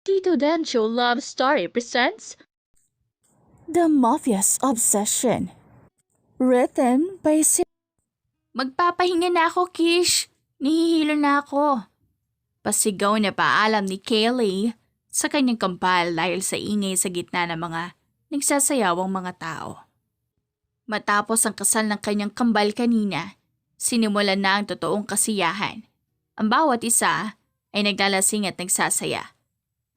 Tito Dancho Love Story presents The Mafia's Obsession. Written by Magpapahinga na ako, Kish. Nihihilo na ako. Pasigaw na paalam ni Kaylee sa kanyang kambal dahil sa ingay sa gitna ng mga nagsasayawang mga tao. Matapos ang kasal ng kanyang kambal kanina, sinimulan na ang totoong kasiyahan. Ang bawat isa ay naglalasing at nagsasaya.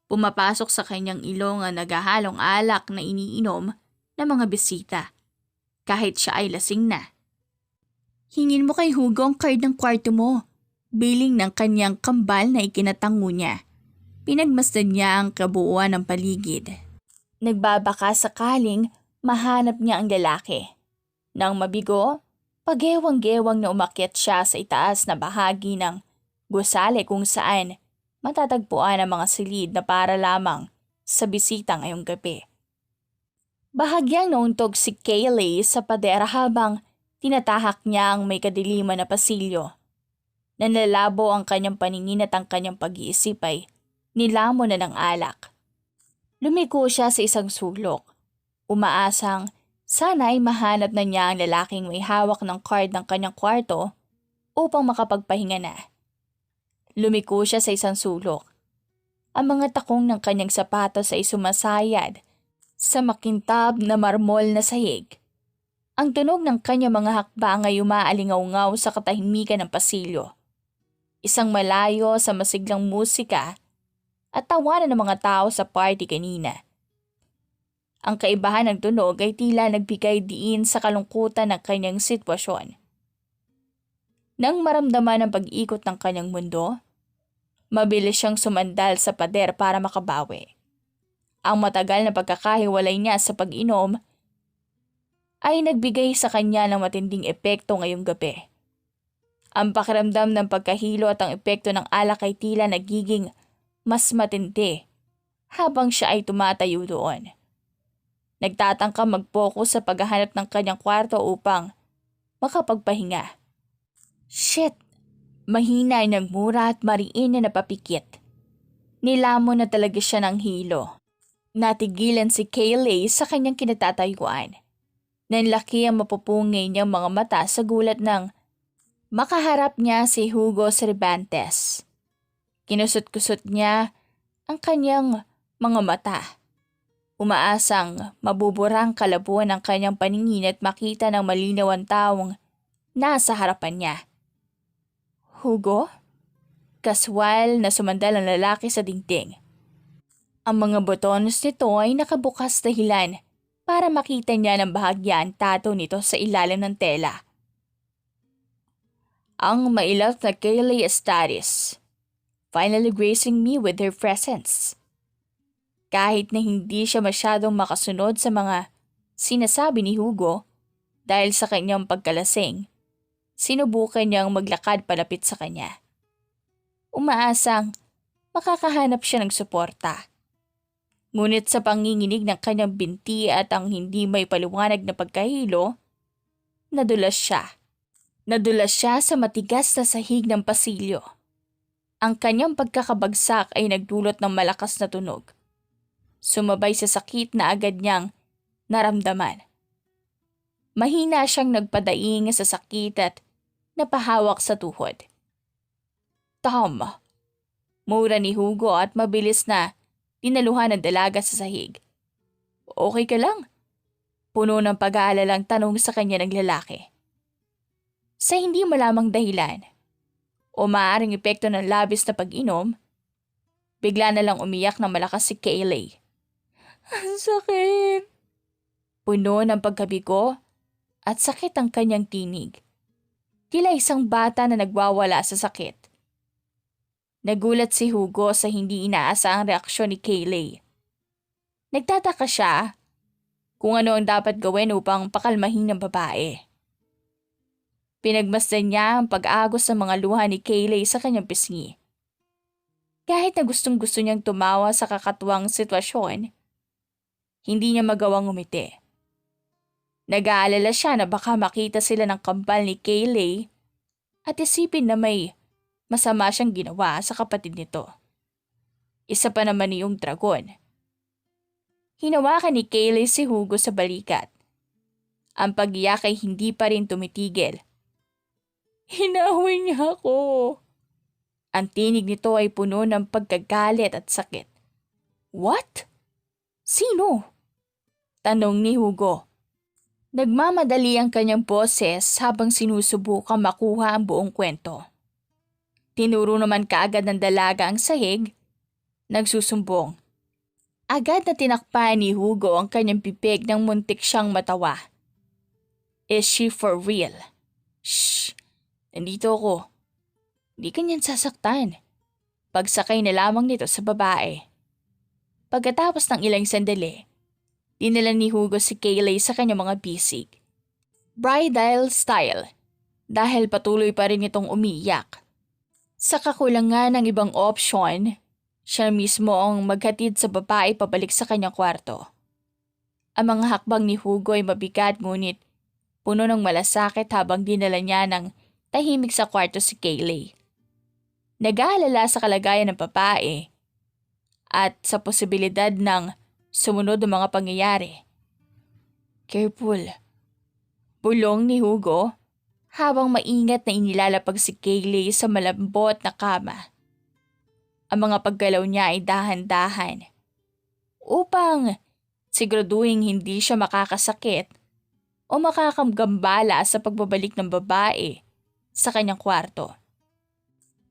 Pumapasok sa kanyang ilong ang naghahalong alak na iniinom ng mga bisita, kahit siya ay lasing na. Hingin mo kay Hugo ang card ng kwarto mo. Biling ng kanyang kambal na ikinatango niya. Pinagmasdan niya ang kabuuan ng paligid. Nagbabaka sakaling mahanap niya ang lalaki. Nang mabigo, pagewang-gewang na umakyat siya sa itaas na bahagi ng gusali kung saan matatagpuan ang mga silid na para lamang sa bisita ngayong gabi. Bahagyang nauntog si Kaylee sa padera habang tinatahak niya ang may kadiliman na pasilyo. Nanlalabo ang kanyang paningin at ang kanyang pag-iisip ay nilamon na ng alak. Lumiko siya sa isang sulok. Umaasang sana ay mahanap na niya ang lalaking may hawak ng card ng kanyang kwarto upang makapagpahinga na. Lumiko siya sa isang sulok. Ang mga takong ng kanyang sapatos ay sumasayad sa makintab na marmol na sahig. Ang tunog ng kanyang mga hakbang ay umaalingaw-ngaw sa katahimikan ng pasilyo. Isang malayo sa masiglang musika at tawanan ng mga tao sa party kanina. Ang kaibahan ng tunog ay tila nagbigay diin sa kalungkutan ng kanyang sitwasyon. Nang maramdaman ang pag-ikot ng kanyang mundo, mabilis siyang sumandal sa pader para makabawi. Ang matagal na pagkakahiwalay niya sa pag-inom ay nagbigay sa kanya ng matinding epekto ngayong gabi. Ang pakiramdam ng pagkahilo at ang epekto ng alak ay tila nagiging mas matindi habang siya ay tumatayo doon. Nagtatangka mag-focus sa paghahanap ng kanyang kwarto upang makapagpahinga. Shit! Mahina ay nagmura at mariin na napapikit. Nilamon na talaga siya ng hilo. Natigilan si Kaylee sa kanyang kinatatayuan. Nanlaki ang mapupungay niyang mga mata sa gulat ng makaharap niya si Hugo Cervantes. Kinusot-kusot niya ang kanyang mga mata. Umaasang mabuburang kalabuan ang kanyang paningin at makita ng malinaw ang taong nasa harapan niya. Hugo? Kaswal na sumandal ang lalaki sa dingding. Ang mga butones nito ay nakabukas dahilan para makita niya ng bahagya ang tato nito sa ilalim ng tela. Ang mailap na Kaylee Estaris, finally gracing me with her presence. Kahit na hindi siya masyadong makasunod sa mga sinasabi ni Hugo dahil sa kanyang pagkalasing, sinubukan niyang maglakad palapit sa kanya. Umaasang makakahanap siya ng suporta. Ngunit sa panginginig ng kanyang binti at ang hindi may paliwanag na pagkahilo, nadulas siya. Nadulas siya sa matigas na sahig ng pasilyo. Ang kanyang pagkakabagsak ay nagdulot ng malakas na tunog. Sumabay sa sakit na agad niyang naramdaman. Mahina siyang nagpadaing sa sakit at napahawak sa tuhod. Tom! Mura ni Hugo at mabilis na dinaluhan ng dalaga sa sahig. Okay ka lang? Puno ng pag-aalalang tanong sa kanya ng lalaki. Sa hindi malamang dahilan o maaaring epekto ng labis na pag-inom, bigla na lang umiyak ng malakas si Kaylee. Ang sakit! Puno ng pagkabigo at sakit ang kanyang tinig. Tila isang bata na nagwawala sa sakit. Nagulat si Hugo sa hindi inaasahang reaksyon ni Kayleigh. Nagtataka siya kung ano ang dapat gawin upang pakalmahin ng babae. Pinagmasdan niya ang pag-agos ng mga luha ni Kayleigh sa kanyang pisngi. Kahit na gustong-gusto niyang tumawa sa kakatuwang sitwasyon, hindi niya magawang umiti. Nag-aalala siya na baka makita sila ng kambal ni Kayleigh at isipin na may masama siyang ginawa sa kapatid nito. Isa pa naman yung dragon. Hinawakan ni Kayleigh si Hugo sa balikat. Ang pag-iyak ay hindi pa rin tumitigil. Hinawin niya ako. Ang tinig nito ay puno ng pagkagalit at sakit. What? Sino? Tanong ni Hugo. Nagmamadali ang kanyang boses habang sinusubukang makuha ang buong kwento. Tinuro naman kaagad ng dalaga ang sahig, nagsusumbong. Agad na tinakpan ni Hugo ang kanyang bibig nang muntik siyang matawa. Is she for real? Shh! Nandito ako. Di kanyan sasaktan. Pagsakay na lamang nito sa babae. Pagkatapos ng ilang sandali, dinala ni Hugo si Kayleigh sa kanyang mga bisig. Bridal style, dahil patuloy pa rin itong umiyak. Sa kakulangan ng ibang option, siya mismo ang maghatid sa babae pabalik sa kanyang kwarto. Ang mga hakbang ni Hugo ay mabigat ngunit puno ng malasakit habang dinala niya ng tahimik sa kwarto si Kayleigh. Nag-aalala sa kalagayan ng babae at sa posibilidad ng sumunod ng mga pangyayari. Careful. Bulong ni Hugo habang maingat na inilalapag si Kayleigh sa malambot na kama. Ang mga paggalaw niya ay dahan-dahan upang siguraduhin hindi siya makakasakit o makakamgambala sa pagbabalik ng babae sa kanyang kwarto.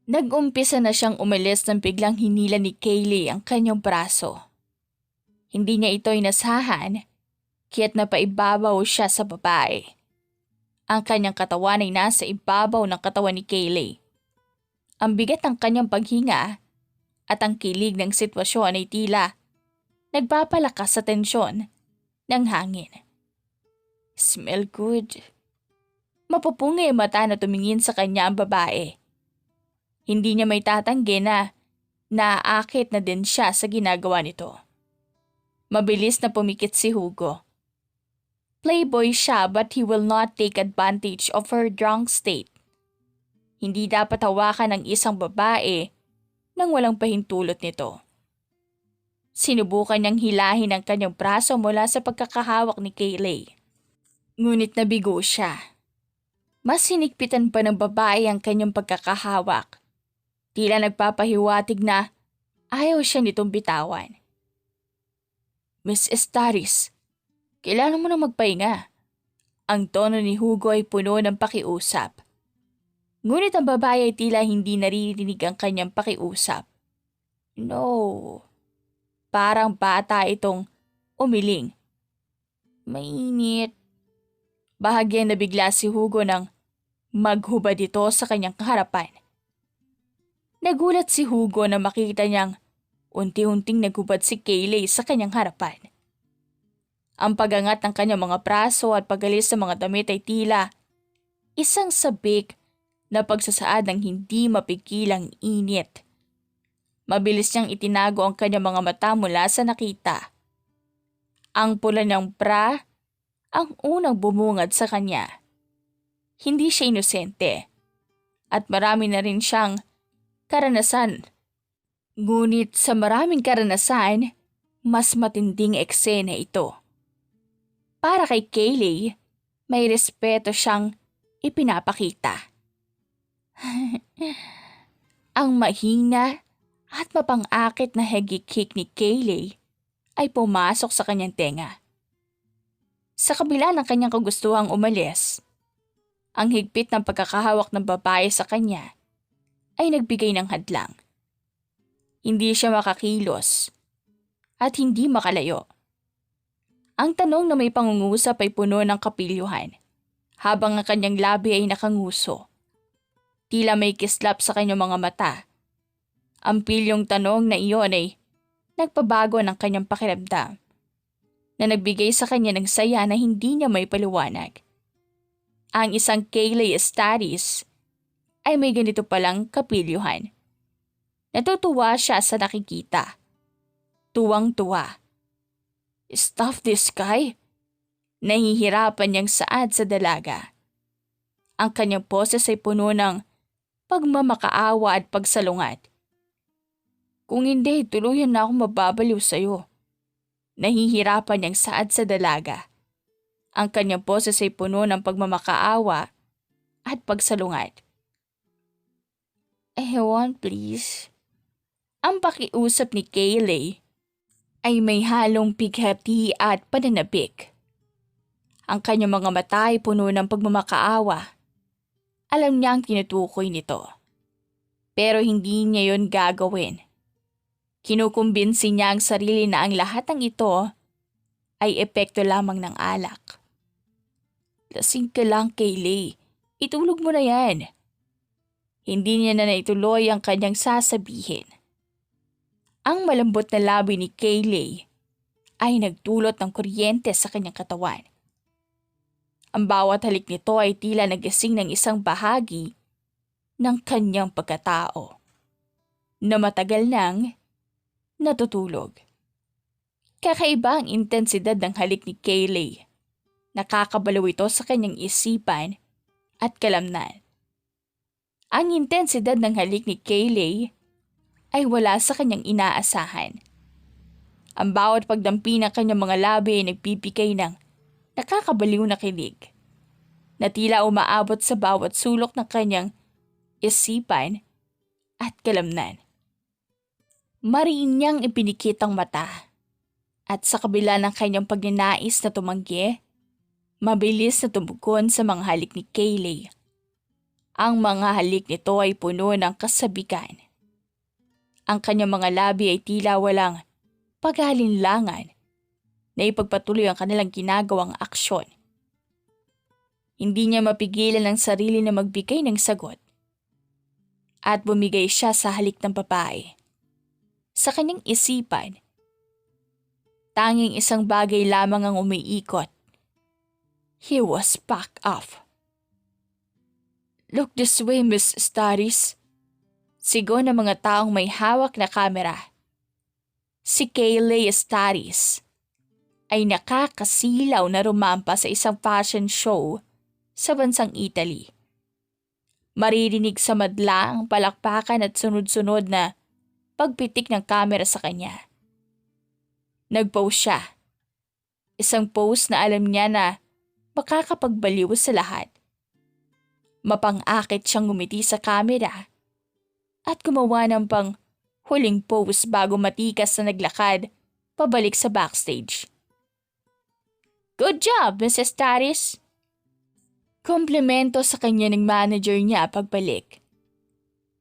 Nag-umpisa na siyang umalis nang biglang hinila ni Kayleigh ang kanyang braso. Hindi niya ito inasahan, kaya't napaibabaw siya sa babae. Ang kanyang katawan ay nasa ibabaw ng katawan ni Kayleigh. Ang bigat ng kanyang paghinga at ang kilig ng sitwasyon ay tila nagpapalakas sa tensyon ng hangin. Smell good. Mapupungay ang mata na tumingin sa kanya ang babae. Hindi niya may tatanggi na naaakit na din siya sa ginagawa nito. Mabilis na pumikit si Hugo. Playboy siya but he will not take advantage of her drunk state. Hindi dapat hawakan ng isang babae nang walang pahintulot nito. Sinubukan niyang hilahin ang kanyang braso mula sa pagkakahawak ni Kayleigh. Ngunit nabigo siya. Mas sinigpitan pa ng babae ang kanyang pagkakahawak. Tila nagpapahiwatig na ayaw siya nitong bitawan. Miss Estaris, kailangan mo na magpahinga. Ang tono ni Hugo ay puno ng pakiusap. Ngunit ang babae ay tila hindi naririnig ang kanyang pakiusap. No. Parang bata itong umiling. Mainit. Bahagyang nabigla si Hugo nang maghubad ito sa kanyang harapan. Nagulat si Hugo na makita niyang unti-unting naghubad si Kayleigh sa kanyang harapan. Ang pagangat ng kanyang mga braso at pagalis sa mga damit ay tila isang sabik na pagsasaad ng hindi mapigilang init. Mabilis niyang itinago ang kanyang mga mata mula sa nakita. Ang pula niyang bra ang unang bumungad sa kanya. Hindi siya inosente at marami na rin siyang karanasan. Ngunit sa maraming karanasan, mas matinding eksena ito. Para kay Kayleigh, may respeto siyang ipinapakita. Ang mahina at mapang-akit na hagikik ni Kayleigh ay pumasok sa kanyang tenga. Sa kabila ng kanyang kagustuhang umalis, ang higpit ng pagkakahawak ng babae sa kanya ay nagbigay ng hadlang. Hindi siya makakilos at hindi makalayo. Ang tanong na may pangungusap ay puno ng kapilyuhan habang ang kanyang labi ay nakanguso. Tila may kislap sa kanyang mga mata Ang pilyong tanong na iyon ay nagpabago ng kanyang pakiramdam na nagbigay sa kanya ng saya na hindi niya may paliwanag. Ang isang Kayleigh Estates ay may ganito palang kapilyuhan. Natutuwa siya sa nakikita. Tuwang-tuwa. Stuff this guy? Nahihirapan niyang saad sa dalaga. Ang kanyang poses ay puno ng pagmamakaawa at pagsalungat. Kung hindi, tuluyan na akong mababaliw sa'yo. Nahihirapan niyang saad sa dalaga. Ang kanyang poses ay puno ng pagmamakaawa at pagsalungat. Ewan, please. Ang pakiusap ni Kayleigh ay may halong pighati at pananabik. Ang kanyang mga mata ay puno ng pagmamakaawa. Alam niya ang tinutukoy nito. Pero hindi niya yon gagawin. Kinukumbinsi niya ang sarili na ang lahat ng ito ay epekto lamang ng alak. Lasing ka lang, Kayleigh. Itulog mo na yan. Hindi niya na naituloy ang kanyang sasabihin. Ang malambot na labi ni Kayleigh ay nagdulot ng kuryente sa kanyang katawan. Ang bawat halik nito ay tila nagising ng isang bahagi ng kanyang pagkatao na matagal nang natutulog. Kakaiba ang intensidad ng halik ni Kayleigh. Nakakabalaw ito sa kanyang isipan at kalamnan. Ang intensidad ng halik ni Kayleigh ay wala sa kanyang inaasahan. Ang bawat pagdampi ng kanyang mga labi ay nagbibigay ng nakakabaliw na kilig na tila umaabot sa bawat sulok ng kanyang isipan at kalamnan. Mariin niyang ipinikit ang mata at sa kabila ng kanyang pagnanais na tumanggi, mabilis na tumugon sa mga halik ni Kayleigh. Ang mga halik nito ay puno ng kasabikan. Ang kanyang mga labi ay tila walang pag-alinlangan na ipagpatuloy ang kanilang ginagawang aksyon. Hindi niya mapigilan ang sarili na magbigay ng sagot. At bumigay siya sa halik ng babae. Sa kanyang isipan, tanging isang bagay lamang ang umiikot. He was back off. Look this way, Miss Staris. Sigaw ng mga taong may hawak na kamera. Si Kayleigh Staris ay nakakasilaw na rumampa sa isang fashion show sa bansang Italy. Maririnig sa madla ang palakpakan at sunod-sunod na pagpitik ng kamera sa kanya. Nag-pose siya. Isang pose na alam niya na makakapagbaliw sa lahat. Mapang-akit siyang ngumiti sa kamera at gumawa ng huling pose bago matikas na naglakad pabalik sa backstage. Good job, Mrs. Staris! Komplimento sa kanya ng manager niya pagbalik.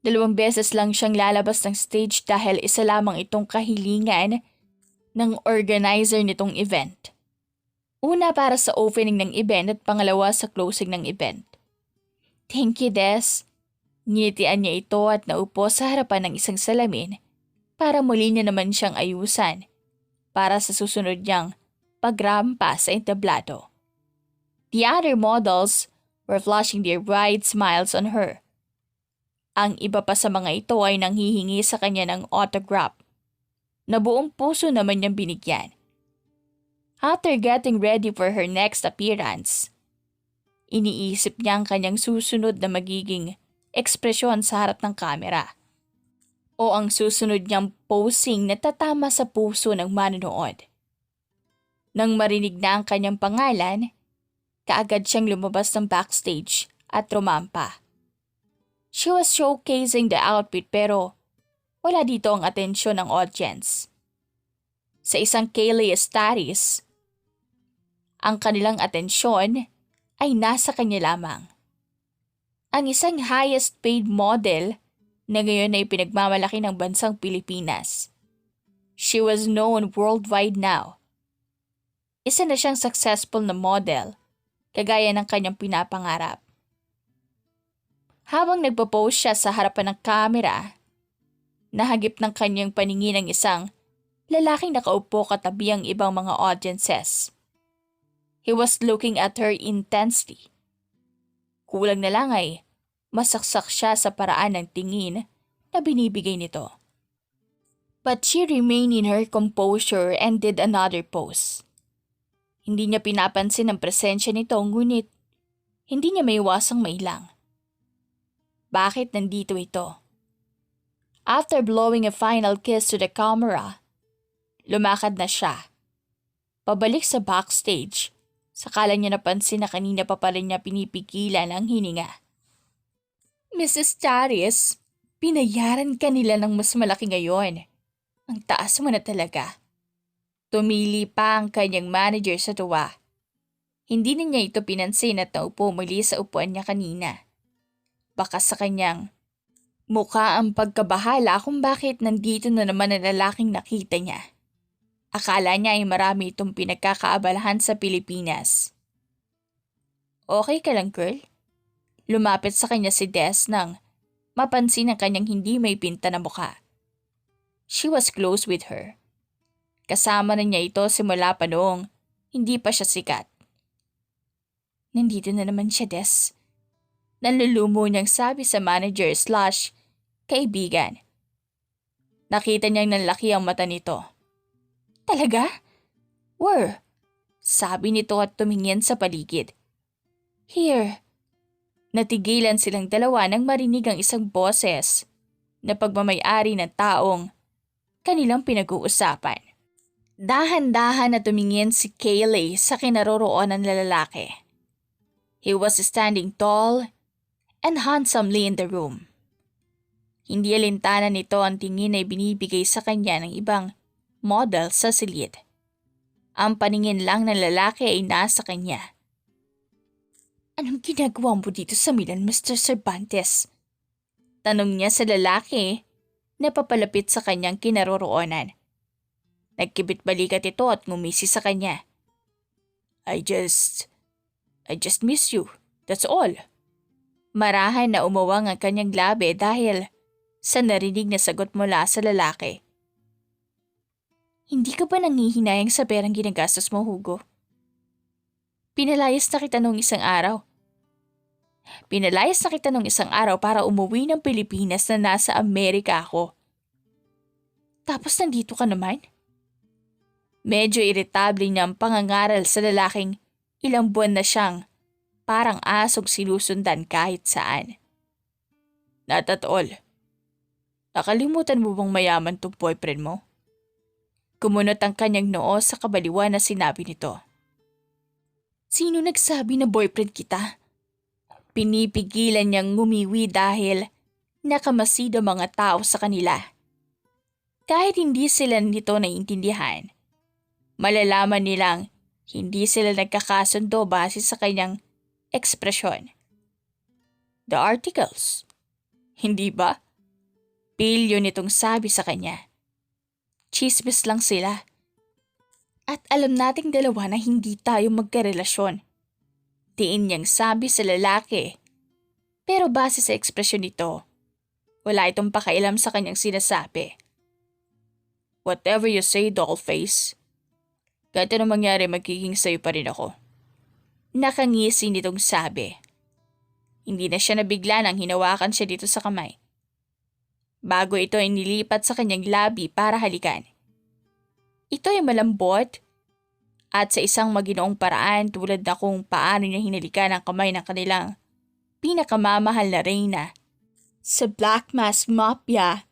2 beses lang siyang lalabas ng stage dahil isa lamang itong kahilingan ng organizer nitong event. Una para sa opening ng event at pangalawa sa closing ng event. Thank you, Des. Nginitian niya ito at naupo sa harapan ng isang salamin para muli niya naman siyang ayusan para sa susunod niyang pagrampa sa entablado. The other models were flashing their bright smiles on her. Ang iba pa sa mga ito ay nanghihingi sa kanya ng autograph na buong puso naman niyang binigyan. After getting ready for her next appearance, iniisip niya ang kanyang susunod na magiging ekspresyon sa harap ng kamera o ang susunod niyang posing na tatama sa puso ng manonood. Nang marinig na ang kanyang pangalan, kaagad siyang lumabas ng backstage at rumampa. She was showcasing the outfit pero wala dito ang atensyon ng audience. Sa isang Kayleigh Estates, ang kanilang atensyon ay nasa kanya lamang. Ang isang highest paid model na ngayon ay pinagmamalaki ng bansang Pilipinas. She was known worldwide now. Isa na siyang successful na model, kagaya ng kanyang pinapangarap. Habang nagpo-pose siya sa harapan ng kamera, Nahagip ng kanyang paningin ang isang lalaking nakaupo katabi ang ibang mga audiences. He was looking at her intensely. Kulang na lang ay masaksak siya sa paraan ng tingin na binibigay nito. But she remained in her composure and did another pose. Hindi niya pinapansin ang presensya nito, ngunit hindi niya maiwasang mailang. Bakit nandito ito? After blowing a final kiss to the camera, lumakad na siya. Pabalik sa backstage, sakala niya napansin na kanina pa pala niya pinipigilan ang hininga. Mrs. Charis, pinayaran ka nila ng mas malaki ngayon. Ang taas mo na talaga. Tumili pa ang kanyang manager sa tuwa. Hindi na niya ito pinansin at naupo muli sa upuan niya kanina. Baka sa kanyang mukha ang pagkabahala kung bakit nandito na naman ang lalaking nakita niya. Akala niya ay marami itong pinagkakaabalahan sa Pilipinas. Okay ka lang, girl? Lumapit sa kanya si Des nang mapansin ang kanyang hindi may pinta na mukha. She was close with her. Kasama na niya ito simula pa noong hindi pa siya sikat. Nandito na naman siya, Des. Nanlulumo niyang sabi sa manager/kaibigan. Nakita niyang nanlaki ang mata nito. Talaga? Where? Sabi nito at tumingin sa paligid. Here. Natigilan silang dalawa nang marinig ang isang boses na pagmamay-ari ng taong kanilang pinag-uusapan. Dahan-dahan na tumingin si Kayleigh sa kinaroroonan ng lalaki. He was standing tall and handsomely in the room. Hindi alintana nito ang tingin na binibigay sa kanya ng ibang model sa silid. Ang paningin lang ng lalaki ay nasa kanya. Anong ginagawa mo dito sa Milan, Mr. Cervantes? Tanong niya sa lalaki na papalapit sa kanyang kinaroroonan. Nagkibit balikat ito at ngumisi sa kanya. I just miss you. That's all. Marahan na umawang ang kanyang labi dahil sa narinig na sagot mula sa lalaki. Hindi ka ba nangihinayang sa perang ginagastos mo, Hugo? Pinalayas na kita nung isang araw. Para umuwi ng Pilipinas na nasa Amerika ako. Tapos nandito ka naman? Medyo iritable niya ang pangangaral sa lalaking ilang buwan na siyang parang asong sinusundan kahit saan. Not at all. Nakalimutan mo bang mayaman tong boyfriend mo? Kumunot ang kanyang noo sa kabaliwan na sinabi nito. Sino nagsabi na boyfriend kita? Pinipigilan niyang ngumiwi dahil nakamasid ang mga tao sa kanila. Kahit hindi sila nito naiintindihan, malalaman nilang hindi sila nagkakasundo base sa kanyang ekspresyon. The articles, hindi ba? Pilyo nitong sabi sa kanya. Chismis lang sila. At alam nating dalawa na hindi tayo magkarelasyon. Tiin niyang sabi sa lalaki. Pero base sa ekspresyon nito, wala itong pakailam sa kanyang sinasabi. Whatever you say, dollface. Kahit anong mangyari, magiging sayo pa rin ako. Nakangisi nitong sabi. Hindi na siya nabigla nang hinawakan siya dito sa kamay. Bago ito ay nilipat sa kanyang labi para halikan. Ito ay malambot at sa isang maginoong paraan tulad na kung paano niya hinalikan ang kamay ng kanilang pinakamamahal na reyna sa Black Mask Mafia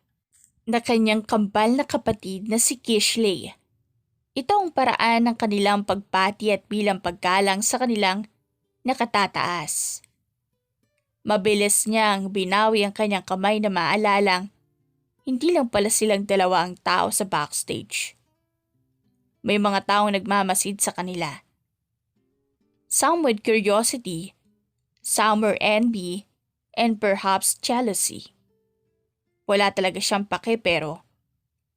na kanyang kambal na kapatid na si Kishley. Ito ang paraan ng kanilang pagpati at bilang paggalang sa kanilang nakatataas. Mabilis niyang binawi ang kanyang kamay na maalalang hindi lang pala silang dalawa ang tao sa backstage. May mga taong nagmamasid sa kanila. Some with curiosity, some were envy, and perhaps jealousy. Wala talaga siyang pake pero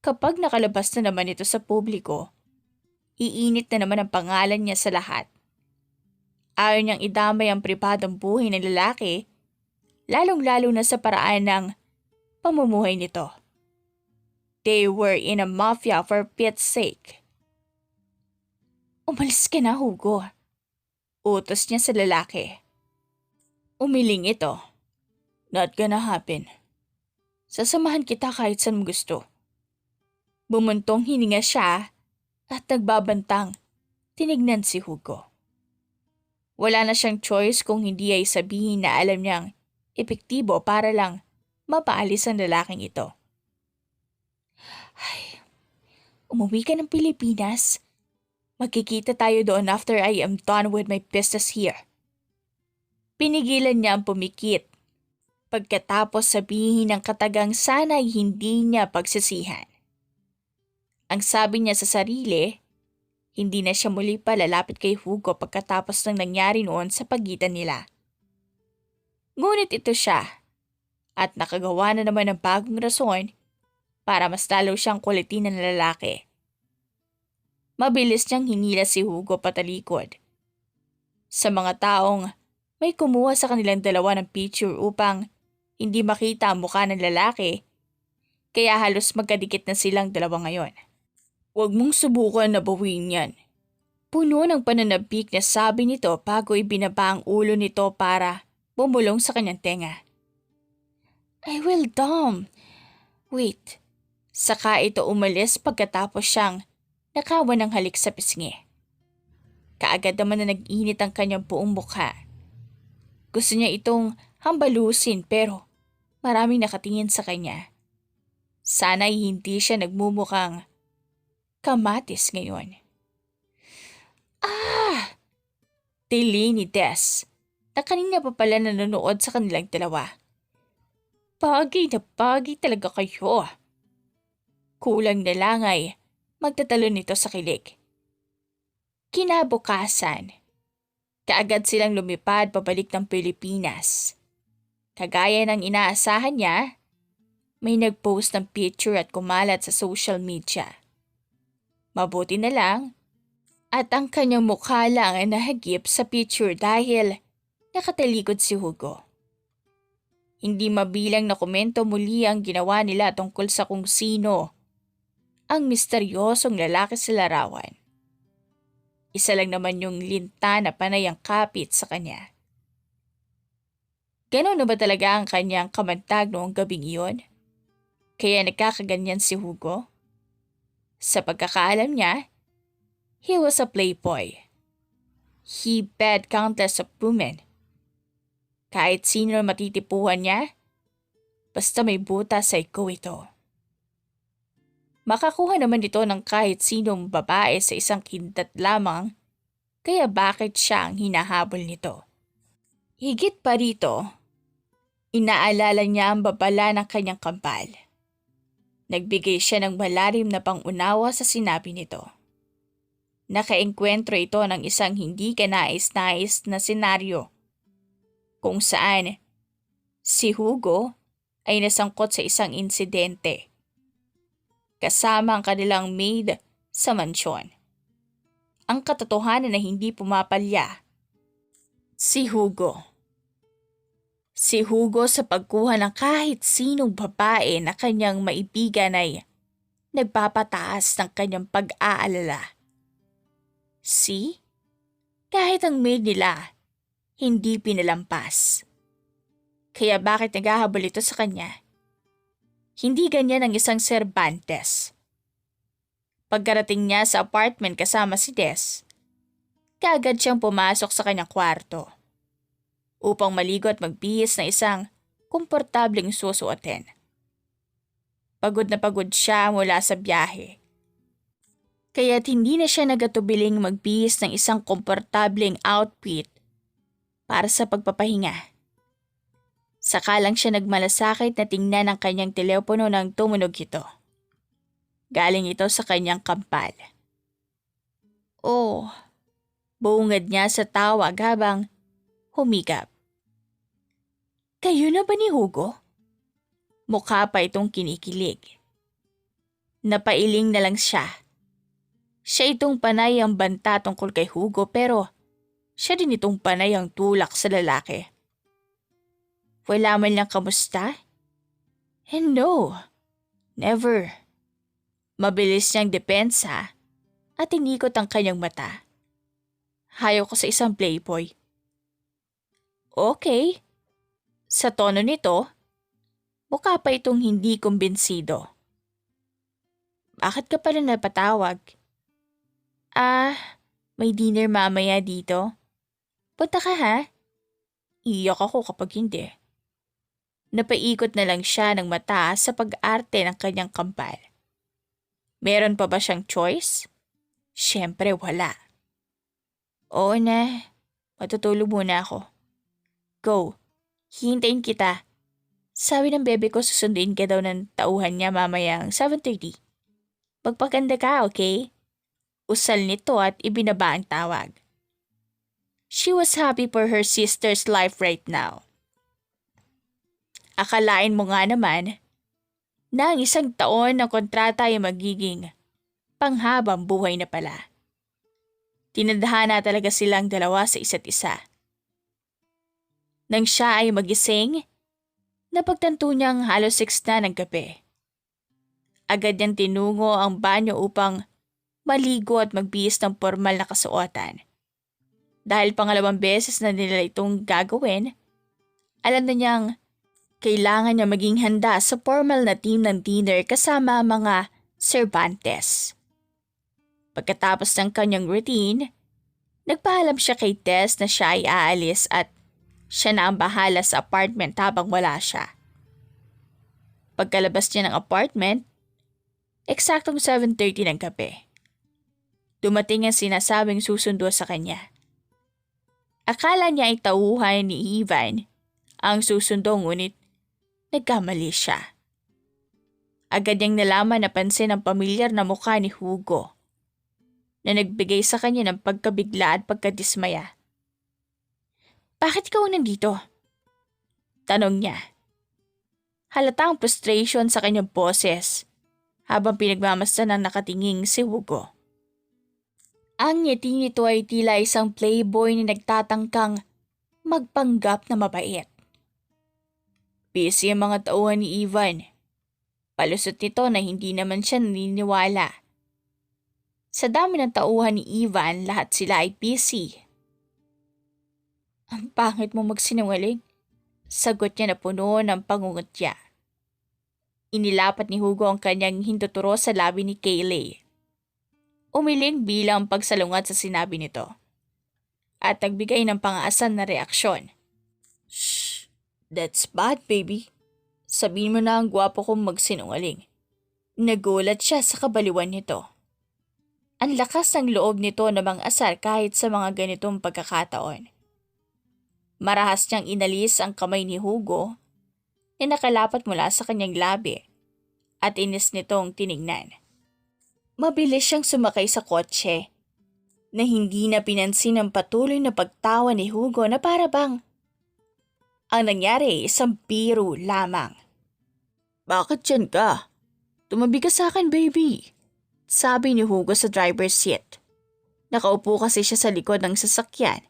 kapag nakalabas na naman ito sa publiko, iinit na naman ang pangalan niya sa lahat. Ayaw niyang idamay ang pribadong buhay ng lalaki, lalong-lalo na sa paraan ng pamumuhay nito. They were in a mafia for Pete's sake. Umalis ka na, Hugo. Utos niya sa lalaki. Umiling ito. Not gonna happen. Sasamahan kita kahit saan mo gusto. Bumuntong hininga siya at nagbabantang tinignan si Hugo. Wala na siyang choice kung hindi ay sabihin na alam niyang epektibo para lang mapaalis ang lalaking ito. Ay, umuwi ka ng Pilipinas. Magkikita tayo doon after I am done with my business here. Pinigilan niya ang pumikit. Pagkatapos sabihin ng katagang sana'y hindi niya pagsisihan. Ang sabi niya sa sarili, hindi na siya muli pa lalapit kay Hugo pagkatapos ng nangyari noon sa pagitan nila. Ngunit ito siya, at nakagawa na naman ng bagong rason para mas lalo siyang kulitin ng lalaki. Mabilis niyang hinila si Hugo patalikod. Sa mga taong may kumuha sa kanilang dalawa ng picture upang hindi makita ang mukha ng lalaki, kaya halos magkadikit na silang dalawa ngayon. Huwag mong subukan na bawiin yan. Puno ng pananabik na sabi nito bago ibinaba ang ulo nito para bumulong sa kanyang tenga. I will, Dom. Wait. Saka ito umalis pagkatapos siyang nakawan ng halik sa pisngi. Kaagad naman na nag-init ang kanyang buong mukha. Gusto niya itong hambalusin pero maraming nakatingin sa kanya. Sana'y hindi siya nagmumukhang kamatis ngayon. Ah! Tili ni Des na kanina pa pala nanonood sa kanilang dalawa. Bagay na bagay talaga kayo. Kulang na lang ay magtatalo nito sa kilig. Kinabukasan, kaagad silang lumipad pabalik ng Pilipinas. Kagaya ng inaasahan niya, may nag-post ng picture at kumalat sa social media. Mabuti na lang at ang kanyang mukha lang ay nahagip sa picture dahil nakatalikod si Hugo. Hindi mabilang na komento muli ang ginawa nila tungkol sa kung sino ang misteryosong lalaki sa larawan. Isa lang naman yung linta na panay ang kapit sa kanya. Ganon na ba talaga ang kanyang kamantag noong gabing iyon? Kaya nagkakaganyan si Hugo? Sa pagkakaalam niya, he was a playboy. He bed countless of women. Kahit sino matitipuhan niya, basta may butas sa ikaw ito. Makakuha naman ito ng kahit sinong babae sa isang kindat lamang, kaya bakit siya ang hinahabol nito? Higit pa rito, inaalala niya ang babala ng kanyang kampal. Nagbigay siya ng malalim na pangunawa sa sinabi nito. Nakaengkwentro ito ng isang hindi kanais-nais na senaryo kung saan si Hugo ay nasangkot sa isang insidente kasama ang kanilang maid sa mansyon. Ang katotohanan na hindi pumapalya, si Hugo. Si Hugo sa pagkuha ng kahit sinong babae na kanyang maibigan ay nagpapataas ng kanyang pag-aalala. See? Kahit ang maid nila, hindi pinalampas. Kaya bakit naghahabol ito sa kanya? Hindi ganyan ang isang Cervantes. Pagkarating niya sa apartment kasama si Des, kaagad siyang pumasok sa kanyang kwarto upang maligo at magbihis na isang komportableng susuotin. Pagod na pagod siya mula sa biyahe. Kaya't hindi na siya nagatubiling magbihis ng isang komportableng outfit para sa pagpapahinga. Saka lang siya nagmalasakit na tingnan ang kanyang telepono nang tumunog ito. Galing ito sa kanyang kampal. Oh, bungad niya sa tawag habang humigap. Kayo na ba ni Hugo? Mukha pa itong kinikilig. Napailing na lang siya. Siya itong panay ang banta tungkol kay Hugo pero siya din itong panay ang tulak sa lalaki. Wala man lang kamusta? And no, never. Mabilis niyang depensa at inikot ang kanyang mata. Hayo ko sa isang playboy. Okay. Sa tono nito, mukha pa itong hindi kumbinsido. Bakit ka pala napatawag? May dinner mamaya dito. Punta ka ha? Iyak ako kapag hindi. Napaikot na lang siya ng mata sa pag-arte ng kanyang kampal. Meron pa ba siyang choice? Siyempre wala. Oo na, matutulog muna ako. Go, hihintayin kita. Sabi ng bebe ko susunduin ka daw ng tauhan niya mamayang 7:30. Magpaganda ka, okay? Usal nito at ibinaba ang tawag. She was happy for her sister's life right now. Akalain mo nga naman na ang 1 taon na kontrata ay magiging panghabang buhay na pala. Tinadhana talaga silang dalawa sa isa't isa. Nang siya ay magising, napagtanto niyang halos 6 na ng gabi. Agad niyang tinungo ang banyo upang maligo at magbihis ng formal na kasuotan. Dahil pangalawang beses na nila itong gagawin, alam na niyang kailangan niya maging handa sa formal na team ng dinner kasama ang mga Cervantes. Pagkatapos ng kanyang routine, nagpaalam siya kay Tess na siya ay aalis at siya na ang bahala sa apartment habang wala siya. Pagkalabas niya ng apartment, eksaktong 7:30 ng gabi. Dumating ang sinasabing susundo sa kanya. Akala niya ay tauhan ni Ivan ang susundo ngunit nagkamali siya. Agad niyang nalaman na pansin ang pamilyar na mukha ni Hugo na nagbigay sa kanya ng pagkabigla at pagkadismaya. Bakit ikaw nandito? Tanong niya. Halata ang frustration sa kanyang boses habang pinagmamasdan ng nakatinging si Hugo. Ang ngiti nito ay tila isang playboy na nagtatangkang magpanggap na mabait. Busy ang mga tauhan ni Ivan. Palusot nito na hindi naman siya naniniwala. Sa dami ng tauhan ni Ivan, lahat sila ay busy. Ang pangit mo magsinungaling, sagot niya na puno ng pangungutya. Inilapat ni Hugo ang kanyang hinduturo sa labi ni Kayleigh. Umiling bilang pagsalungat sa sinabi nito. At nagbigay ng pang-aasan na reaksyon. Shh, that's bad baby. Sabihin mo na ang gwapo kong magsinungaling. Nagulat siya sa kabaliwan nito. Ang lakas ng loob nito na mang-asar kahit sa mga ganitong pagkakataon. Marahas niyang inalis ang kamay ni Hugo na nakalapat mula sa kanyang labi at inis nitong tinignan. Mabilis siyang sumakay sa kotse na hindi na pinansin ang patuloy na pagtawa ni Hugo na para bang ang nangyari isang biro lamang. Bakit dyan ka? Tumabi ka sa akin, baby. Sabi ni Hugo sa driver's seat. Nakaupo kasi siya sa likod ng sasakyan.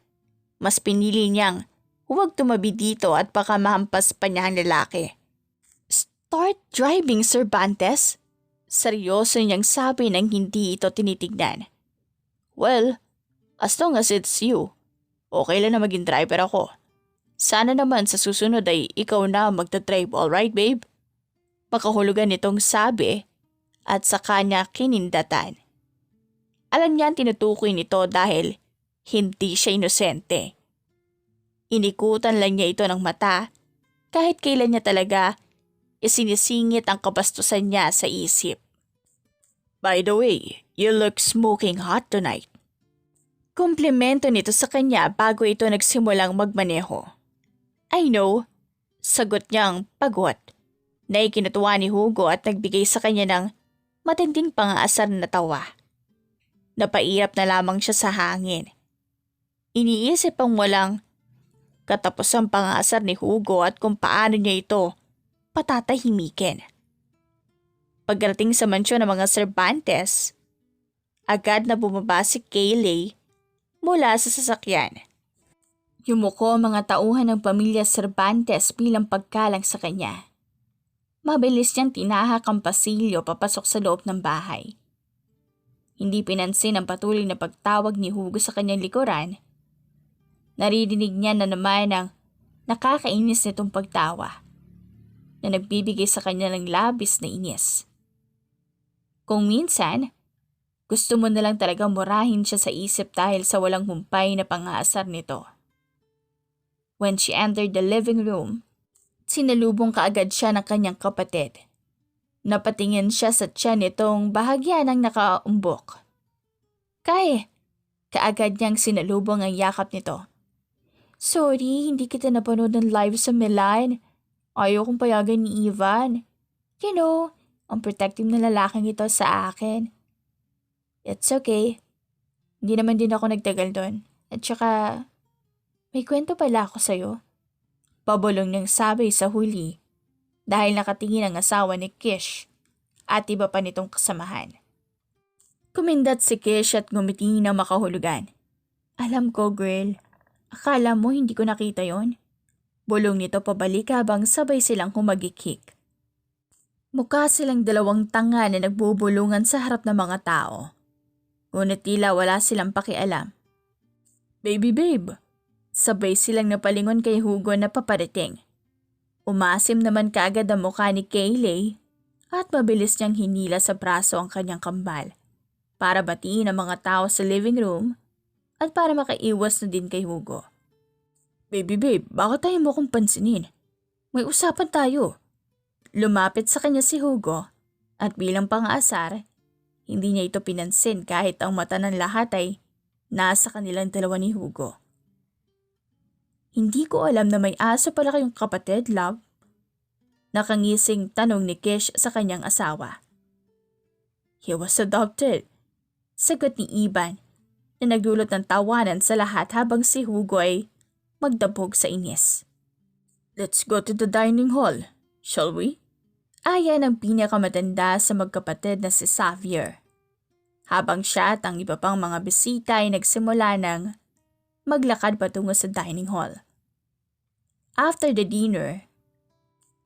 Mas pinili niyang huwag tumabi dito at baka mahampas pa niya ang lalaki. Start driving, Cervantes. Seryoso niyang sabi nang hindi ito tinitignan. Well, as long as it's you, okay lang na maging driver ako. Sana naman sa susunod ay ikaw na magta-drive, alright babe? Makahulugan nitong sabi at sa kanya kinindatan. Alam niya ang tinutukoy nito dahil hindi siya inosente. Inikutan lang niya ito ng mata kahit kailan niya talaga isinisingit ang kabastusan niya sa isip. By the way, you look smoking hot tonight. Komplimento nito sa kanya bago ito nagsimulang magmaneho. I know, sagot niyang pagot na ikinatuwa ni Hugo at nagbigay sa kanya ng matinding pang-aasar na tawa. Napairap na lamang siya sa hangin. Iniisip ang walang katapos ang pang-aasar ni Hugo at kung paano niya ito patatahimikin. Pagdating sa mansyon ng mga Cervantes, agad na bumaba si Kayleigh mula sa sasakyan. Yumuko ang mga tauhan ng pamilya Cervantes bilang pagkalang sa kanya. Mabilis niyang tinahak ang pasilyo papasok sa loob ng bahay. Hindi pinansin ang patuloy na pagtawag ni Hugo sa kanyang likuran. Naririnig niya na naman ang nakakainis nitong pagtawa na nagbibigay sa kanya ng labis na inis. Kung minsan, gusto mo na lang talagang murahin siya sa isip dahil sa walang humpay na pang-aasar nito. When she entered the living room, sinalubong kaagad siya ng kanyang kapatid. Napatingin siya sa tiyan nitong bahagya ng nakaumbok. Kaagad niyang sinalubong ang yakap nito. Sorry, hindi kita napanood ng live sa Milan. Ayaw kong payagan ni Ivan. You know, ang protective na lalaking ito sa akin. It's okay. Hindi naman din ako nagtagal doon. At saka, may kwento pala ako sa'yo. Pabulong niyang sabi sa huli dahil nakatingin ang asawa ni Kish at iba pa nitong kasamahan. Kumindat si Kish at ngumiti ng makahulugan. Alam ko, girl. Akala mo hindi ko nakita yon? Bulong nito pabalik habang sabay silang humagikik. Mukha silang dalawang tanga na nagbubulungan sa harap ng mga tao. Ngunit tila wala silang pakialam. Baby babe! Sabay silang napalingon kay Hugo na paparating. Umasim naman kaagad ang mukha ni Kayleigh at mabilis niyang hinila sa braso ang kanyang kambal para batiin ang mga tao sa living room at para makaiwas na din kay Hugo. Baby babe, bakit tayo mo kong pansinin? May usapan tayo. Lumapit sa kanya si Hugo at bilang pang-aasar, hindi niya ito pinansin kahit ang mata ng lahat ay nasa kanilang dalawa ni Hugo. Hindi ko alam na may aso pala kayong kapatid, love. Nakangising tanong ni Kish sa kanyang asawa. He was adopted. Sagot ni Ivan na nagdulot ng tawanan sa lahat habang si Hugo ay magdabog sa inis. Let's go to the dining hall, shall we? Ayan ang pinakamatanda sa magkapatid na si Xavier. Habang siya at ang iba pang mga bisita ay nagsimula ng maglakad patungo sa dining hall. After the dinner,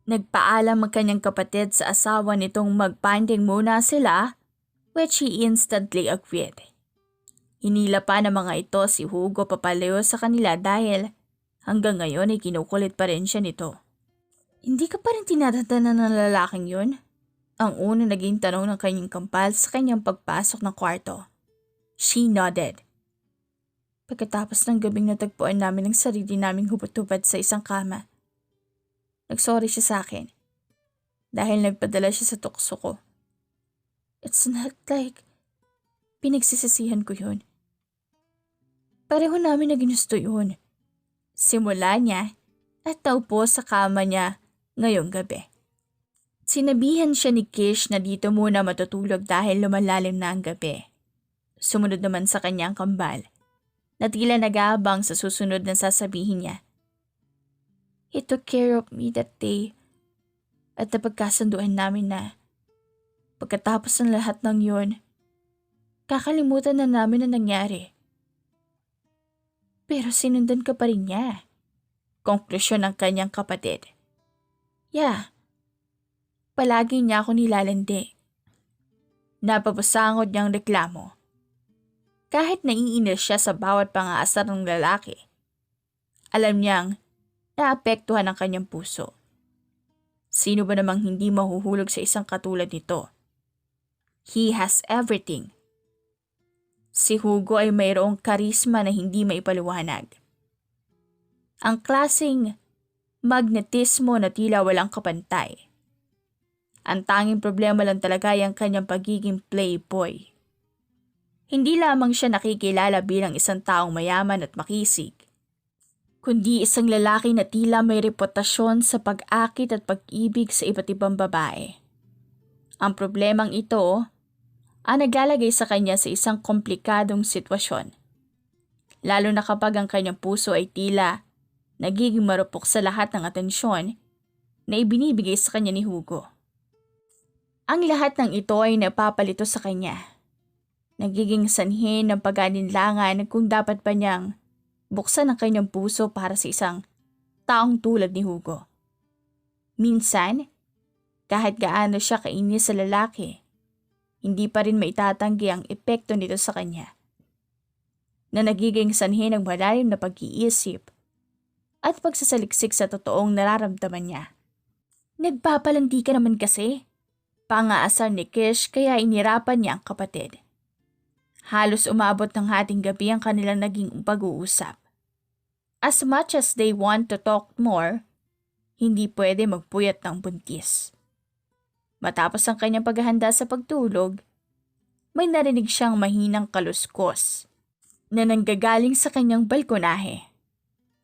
nagpaalam ang kanyang kapatid sa asawa nitong magpanding muna sila, which he instantly agreed. Hinila pa ng mga ito si Hugo papalayo sa kanila dahil hanggang ngayon ay kinukulit pa rin siya nito. Hindi ka pa rin tinatatanan ng lalaking yun? Ang una naging tanong ng kanyang kampal sa kanyang pagpasok ng kwarto. She nodded. Pagkatapos ng gabing natagpuan namin ng sarili naming hubad-hubad sa isang kama, nagsorry siya sa akin dahil nagpadala siya sa tukso ko. It's not like pinagsisisihan ko yun. Pareho namin na ginusto yun. Simula niya at taupo sa kama niya ngayong gabi. Sinabihan siya ni Kish na dito muna matutulog dahil lumalalim na ang gabi. Sumunod naman sa kanyang kambal na tila nag-aabang sa susunod na sasabihin niya. He took care of me that day at napagkasunduan namin na pagkatapos ng lahat ng yun, kakalimutan na namin na nangyari. Pero sinundan ka pa rin niya. Konklusyon ng kanyang kapatid. Yeah, palagi niya ako nilalandi. Napapasangod niyang reklamo. Kahit naiinis siya sa bawat pang-aasar ng lalaki, alam niyang naapektuhan ang kanyang puso. Sino ba namang hindi mahuhulog sa isang katulad nito? He has everything. Si Hugo ay mayroong karisma na hindi maipaliwanag. Ang klaseng magnetismo na tila walang kapantay. Ang tanging problema lang talaga ay ang kanyang pagiging playboy. Hindi lamang siya nakikilala bilang isang taong mayaman at makisig, kundi isang lalaki na tila may reputasyon sa pag-akit at pag-ibig sa iba't ibang babae. Ang problemang ito ang naglalagay sa kanya sa isang komplikadong sitwasyon, lalo na kapag ang kanyang puso ay tila nagiging marupok sa lahat ng atensyon na ibinibigay sa kanya ni Hugo. Ang lahat ng ito ay napapalito sa kanya. Nagiging sanhi ng pag-alinlangan kung dapat pa niyang buksan ang kanyang puso para sa isang taong tulad ni Hugo. Minsan, Kahit gaano siya kainis sa lalaki, hindi pa rin maitatanggi ang epekto nito sa kanya, na nagiging sanhi ng malalim na pag-iisip at pagsasaliksik sa totoong nararamdaman niya. Nagpapalandi ka naman kasi. Pangaasar ni Kish kaya inirapan niya ang kapatid. Halos umabot ng hating gabi ang kanilang naging pag-uusap. As much as they want to talk more, hindi pwede magpuyat ng buntis. Matapos ang kanyang paghahanda sa pagtulog, may narinig siyang mahinang kaluskos na nanggagaling sa kanyang balkonahe.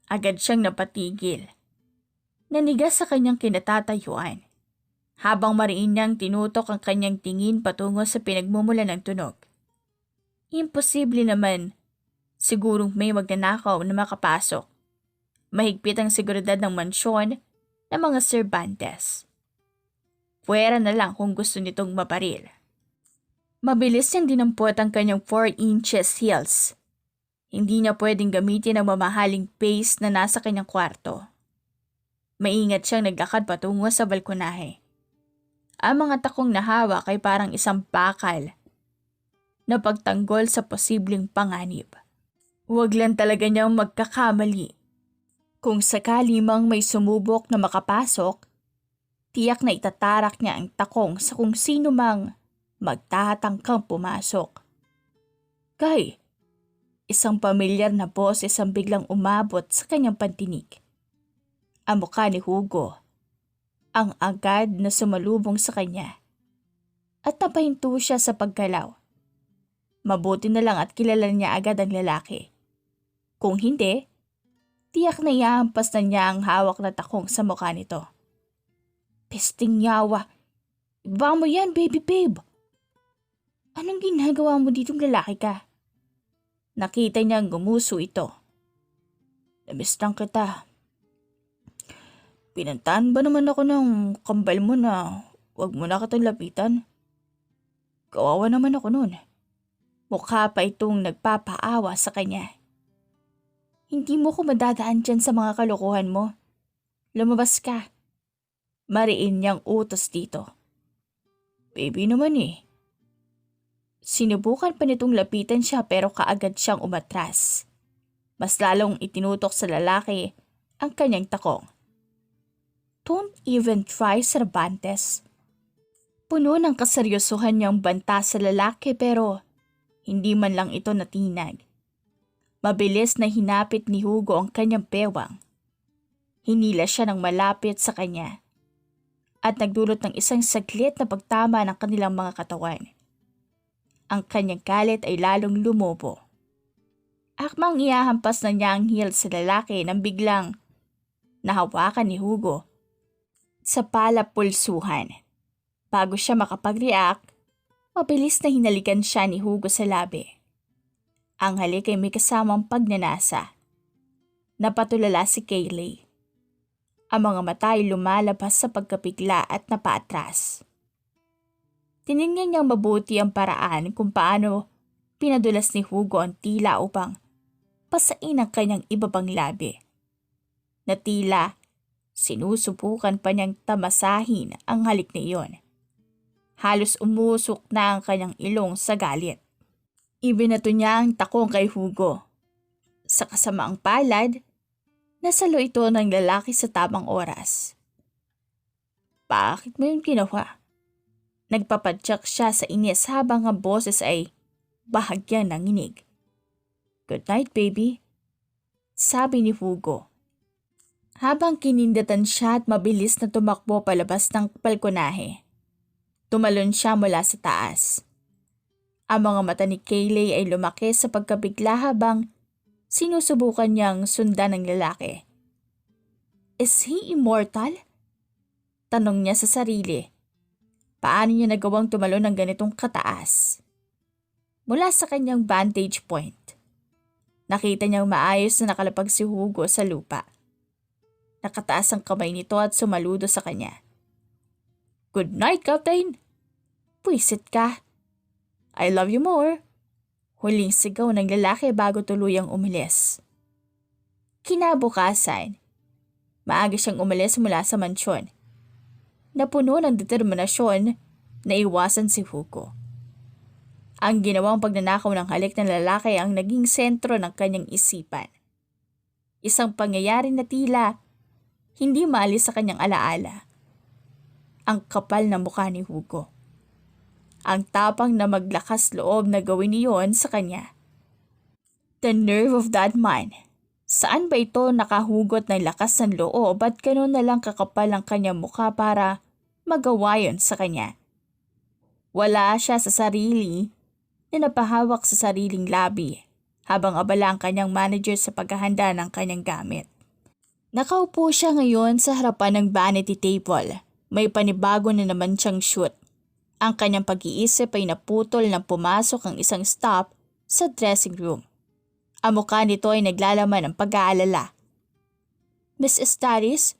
Agad siyang napatigil. Nanigas sa kanyang kinatatayuan, habang mariin niyang tinutok ang kanyang tingin patungo sa pinagmumula ng tunog. Imposible naman, sigurong may magnanakaw na makapasok. Mahigpit ang seguridad ng mansyon ng mga Cervantes. Puwera na lang kung gusto nitong mabaril. Mabilis niyang dinampot ang kanyang 4 inches heels. Hindi niya pwedeng gamitin ang mamahaling pace na nasa kanyang kwarto. Maingat siyang naglakad patungo sa balkonahe. Ang mga takong nahawak ay parang isang bakal na pagtanggol sa posibleng panganib. Huwag lang talaga niyang magkakamali. Kung sakali mang may sumubok na makapasok, tiyak na itatarak niya ang takong sa kung sino mang magtatangkang pumasok. Kay, isang pamilyar na boses ang biglang umabot sa kanyang pantinig. Ang mukha ni Hugo, ang agad na sumalubong sa kanya. At napahinto siya sa paggalaw. Mabuti na lang at kilala niya agad ang lalaki. Kung hindi, tiyak na ihahampas na niya ang hawak na takong sa mukha nito. Pesting yawa, iba mo yan baby babe. Anong ginagawa mo ditong lalaki ka? Nakita niyang gumuso ito. Namiss lang kita. Pinantahan ba naman ako ng kambal mo na huwag mo na kitang lapitan? Kawawa naman ako noon. Mukha pa itong nagpapaawa sa kanya. Hindi mo ko madadaan dyan sa mga kalokohan mo. Lumabas ka. Mariin niyang utos dito. Baby naman eh. Sinubukan pa nitong lapitan siya pero kaagad siyang umatras. Mas lalong itinutok sa lalaki ang kanyang takong. Don't even try, Cervantes. Puno ng kaseryosohan niyang banta sa lalaki pero hindi man lang ito natinag. Mabilis na hinapit ni Hugo ang kanyang bewang. Hinila siya ng malapit sa kanya at nagdulot ng isang saglit na pagtama ng kanilang mga katawan. Ang kanyang galit ay lalong lumobo. Akmang ihahampas na niya ang heel sa lalaki nang biglang nahawakan ni Hugo sa palapulsuhan. Bago siya makapag-react, mabilis na hinalikan siya ni Hugo sa labi. Ang halik ay may kasamang pagnanasa. Napatulala si Kayleigh. Ang mga mata ay lumalabas sa pagkapigla at napaatras. Tiningnan niyang mabuti ang paraan kung paano pinadulas ni Hugo ang tila upang pasain ang kanyang ibabang labi. Na tila sinusubukan pa niyang tamasahin ang halik na iyon. Halos umusok na ang kanyang ilong sa galit. Ibinato niya ang takong kay Hugo. Sa kasamaang palad, nasalo ito ng lalaki sa tamang oras. Bakit mo yun ginawa? Nagpapadyak siya sa inis habang ang boses ay bahagyan ng inig. Good night, baby, sabi ni Hugo. Habang kinindatan siya at mabilis na tumakbo palabas ng balkonahe. Tumalon siya mula sa taas. Ang mga mata ni Kayleigh ay lumaki sa pagkabigla habang sinusubukan niyang sundan ng lalaki. Is he immortal? Tanong niya sa sarili. Paano niya nagawang tumalon ng ganitong kataas? Mula sa kanyang vantage point, nakita niyang maayos na nakalapag si Hugo sa lupa. Nakataas ang kamay nito at sumaludo sa kanya. Good night, Captain. Puwisit ka. I love you more. Huling sigaw ng lalaki bago tuluyang umalis. Kinabukasan, maaga siyang umalis mula sa mansyon. na puno ng determinasyon na iwasan si Hugo. Ang ginawang pagnanakaw ng halik ng lalaki ang naging sentro ng kanyang isipan. Isang pangyayari na tila hindi maalis sa kanyang alaala. Ang kapal na mukha ni Hugo. Ang tapang na maglakas loob na gawin iyon sa kanya. The nerve of that man. Saan ba ito nakahugot ng lakas ng loob at gano'n na lang kakapal ang kanyang mukha para magawa yun sa kanya? Wala siya sa sarili na napahawak sa sariling labi habang abala ang kanyang manager sa paghahanda ng kanyang gamit. Nakaupo siya ngayon sa harapan ng vanity table. May panibago na naman siyang shoot. Ang kanyang pag-iisip ay naputol nang pumasok ang isang staff sa dressing room. Ang mukha nito ay naglalaman ng pag-aalala. Miss Estaris,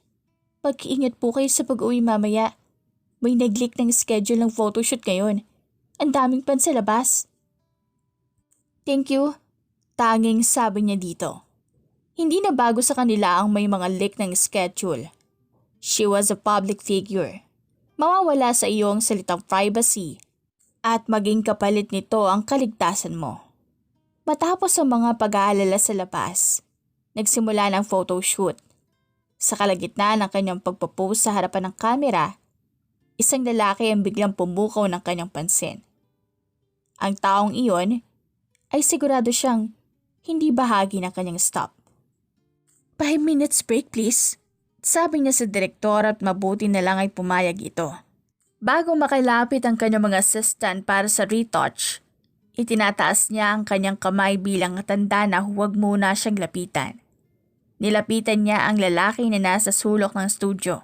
pag-iingat po kayo sa pag-uwi mamaya. May nag-leak ng schedule ng photoshoot ngayon. Ang daming pan sa labas. Thank you. Tanging sabi niya dito. Hindi na bago sa kanila ang may mga leak ng schedule. She was a public figure. Mawawala sa iyong salitang privacy at maging kapalit nito ang kaligtasan mo. Matapos ang mga pag-aalala sa labas, nagsimula ng photoshoot. Sa kalagitnaan ng kanyang pagpapose sa harapan ng kamera, isang lalaki ang biglang pumukaw ng kanyang pansin. Ang taong iyon ay sigurado siyang hindi bahagi ng kanyang stop. 5 minutes break please, sabi niya sa direktor at mabuti na lang ay pumayag ito. Bago makilapit ang kanyang mga assistant para sa retouch, itinataas niya ang kanyang kamay bilang tanda na huwag muna siyang lapitan. Nilapitan niya ang lalaki na nasa sulok ng studio.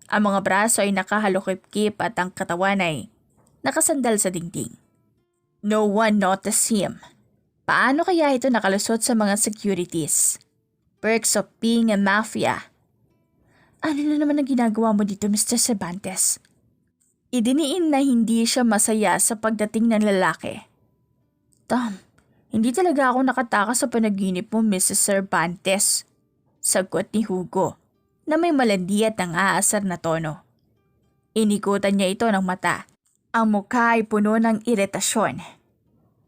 Ang mga braso ay nakahalukip-kip at ang katawan ay nakasandal sa dingding. No one noticed him. Paano kaya ito nakalusot sa mga securities? Perks of being a mafia. Ano na naman ang ginagawa mo dito, Mr. Cervantes? Idiniin na hindi siya masaya sa pagdating ng lalaki. Tom, hindi talaga ako nakatakas sa panaginip mo, Mrs. Cervantes. Sagot ni Hugo, na may malandi at ang aasar na tono. Inikutan niya ito ng mata. Ang mukha ay puno ng iritasyon.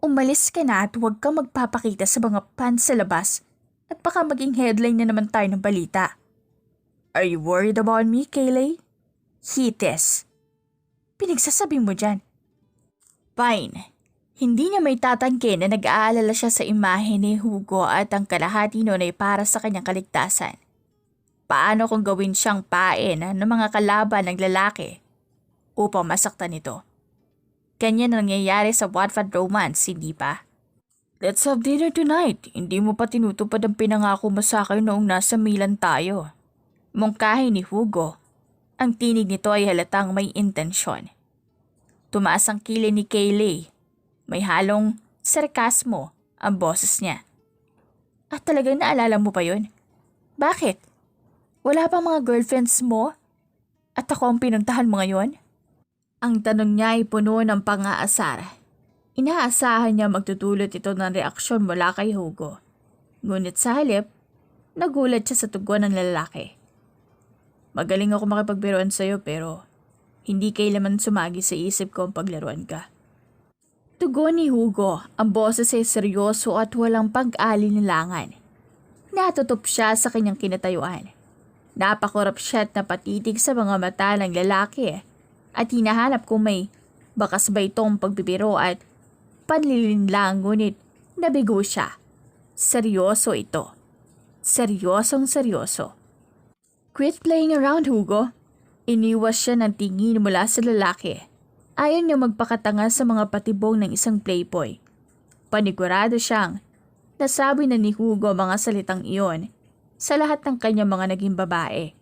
Umalis ka na at huwag kang magpapakita sa mga fans sa labas at baka maging headline na naman tayo ng balita. Are you worried about me, Kayleigh? Hites. Pinagsasabi mo dyan. Fine. Hindi niya may tatanggi na nag-aalala siya sa imahe ni Hugo at ang kalahati noon ay para sa kanyang kaligtasan. Paano kung gawin siyang pain ng mga kalaban ng lalaki upang masaktan ito? Ganyan ang nangyayari sa Wattpad romance, hindi ba? Let's have dinner tonight. Hindi mo pa tinutupad ang pinangako mo sa akin noong nasa Milan tayo. Mungkahi ni Hugo. Ang tinig nito ay halatang may intensyon. Tumaas ang kilay ni Kayleigh. May halong sarkasmo ang boses niya. At talagang naalala mo pa yun? Bakit? Wala pa mga girlfriends mo? At ako ang pinuntahan mo ngayon? Ang tanong niya ay puno ng pang-aasar. Inaasahan niya magtutulot ito ng reaksyon mula kay Hugo. Ngunit sa halip, nagulat siya sa tugon ng lalaki. Magaling ako makipagbiruan sa'yo pero hindi kailanman sumagi sa isip ko ang paglaruan ka. Tugon ni Hugo, ang boses ay seryoso at walang pag-alinilangan. Natutop siya sa kanyang kinatayuan. Napakurap siya at napatitig sa mga mata ng lalaki at hinahanap kung may bakas ba itong pagbibiro at panlilinlang ngunit nabigo siya. Seryoso ito. Seryosong seryoso. Quit playing around, Hugo. Iniwas siya ng tingin mula sa lalaki. Ayaw niya magpakatanga sa mga patibong ng isang playboy. Panigurado siyang nasabi na ni Hugo mga salitang iyon sa lahat ng kanyang mga naging babae.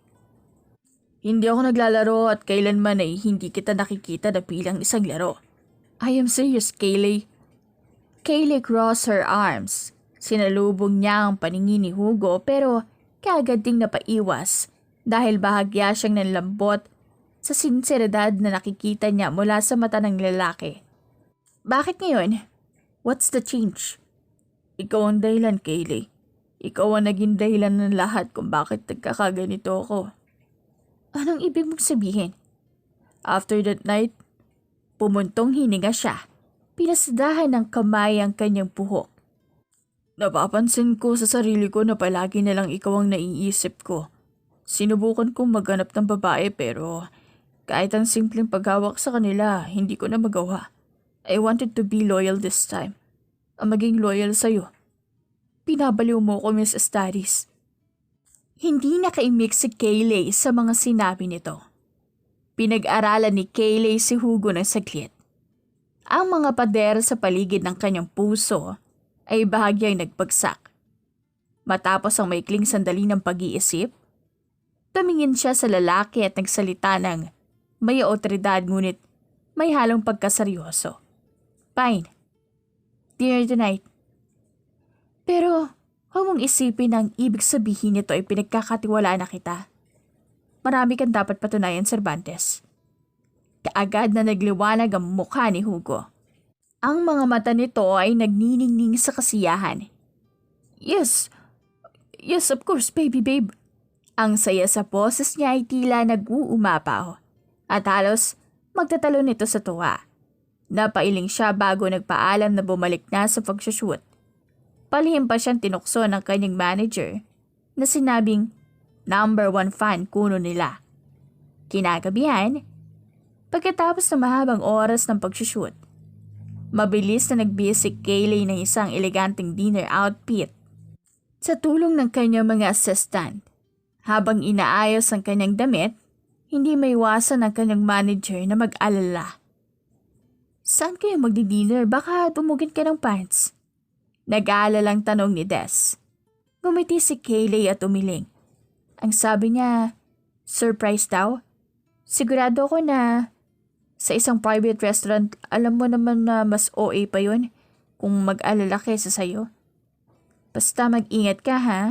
Hindi ako naglalaro at kailanman ay hindi kita nakikita na bilang isang laro. I am serious, Kayleigh. Kayleigh crossed her arms. Sinalubong niya ang paningin ni Hugo pero kaagad ding napaiwas dahil bahagya siyang nanlambot sa sinseridad na nakikita niya mula sa mata ng lalaki. Bakit ngayon? What's the change? Ikaw ang dahilan, Kayleigh. Ikaw ang naging dahilan ng lahat kung bakit nagkakaganito ako. Anong ibig mong sabihin? After that night, pumuntong hininga siya. Pinasadahan ng kamay ang kanyang buhok. Napapansin ko sa sarili ko na palagi na lang ikaw ang naiisip ko. Sinubukan kong maghanap ng babae pero kahit ang simpleng paghawak sa kanila, hindi ko na magawa. I wanted to be loyal this time. Ang maging loyal sa'yo. Pinabaliw mo ko, Miss Astaris. Hindi nakaimik si Kayleigh sa mga sinabi nito. Pinag-aralan ni Kayleigh si Hugo ng saglit. Ang mga pader sa paligid ng kanyang puso ay bahagyang nagpagsak. Matapos ang maikling sandali ng pag-iisip, tumingin siya sa lalaki at nagsalita ng may otoridad ngunit may halong pagkaseryoso. Fine. Dinner tonight. Pero huwag mong isipin na ang ibig sabihin nito ay pinagkakatiwalaan na kita. Marami kang dapat patunayan, Cervantes. Kaagad na nagliwanag ang mukha ni Hugo. Ang mga mata nito ay nagniningning sa kasiyahan. Yes, of course, babe. Ang saya sa boses niya ay tila nag-uumapaw at halos magtatalo nito sa tuwa. Napailing siya bago nagpaalam na bumalik na sa pagsushoot. Palihim pa siyang tinukso ng kanyang manager na sinabing number 1 fan kuno nila. Kinagabihan, pagkatapos ng mahabang oras ng pagsushoot, mabilis na nagbihis si Kayleigh ng isang eleganteng dinner outfit sa tulong ng kanyang mga assistant. Habang inaayos ang kanyang damit, hindi maiwasan ang kanyang manager na mag-alala. Saan kayo magdi-dinner? Baka tumugin ka ng pants. Nag-aalalang tanong ni Des. Gumiti si Kayleigh at umiling. Ang sabi niya, surprise daw. Sigurado ko na sa isang private restaurant, alam mo naman na mas OA pa yun kung mag-alala kaysa sa'yo. Basta mag-ingat ka ha.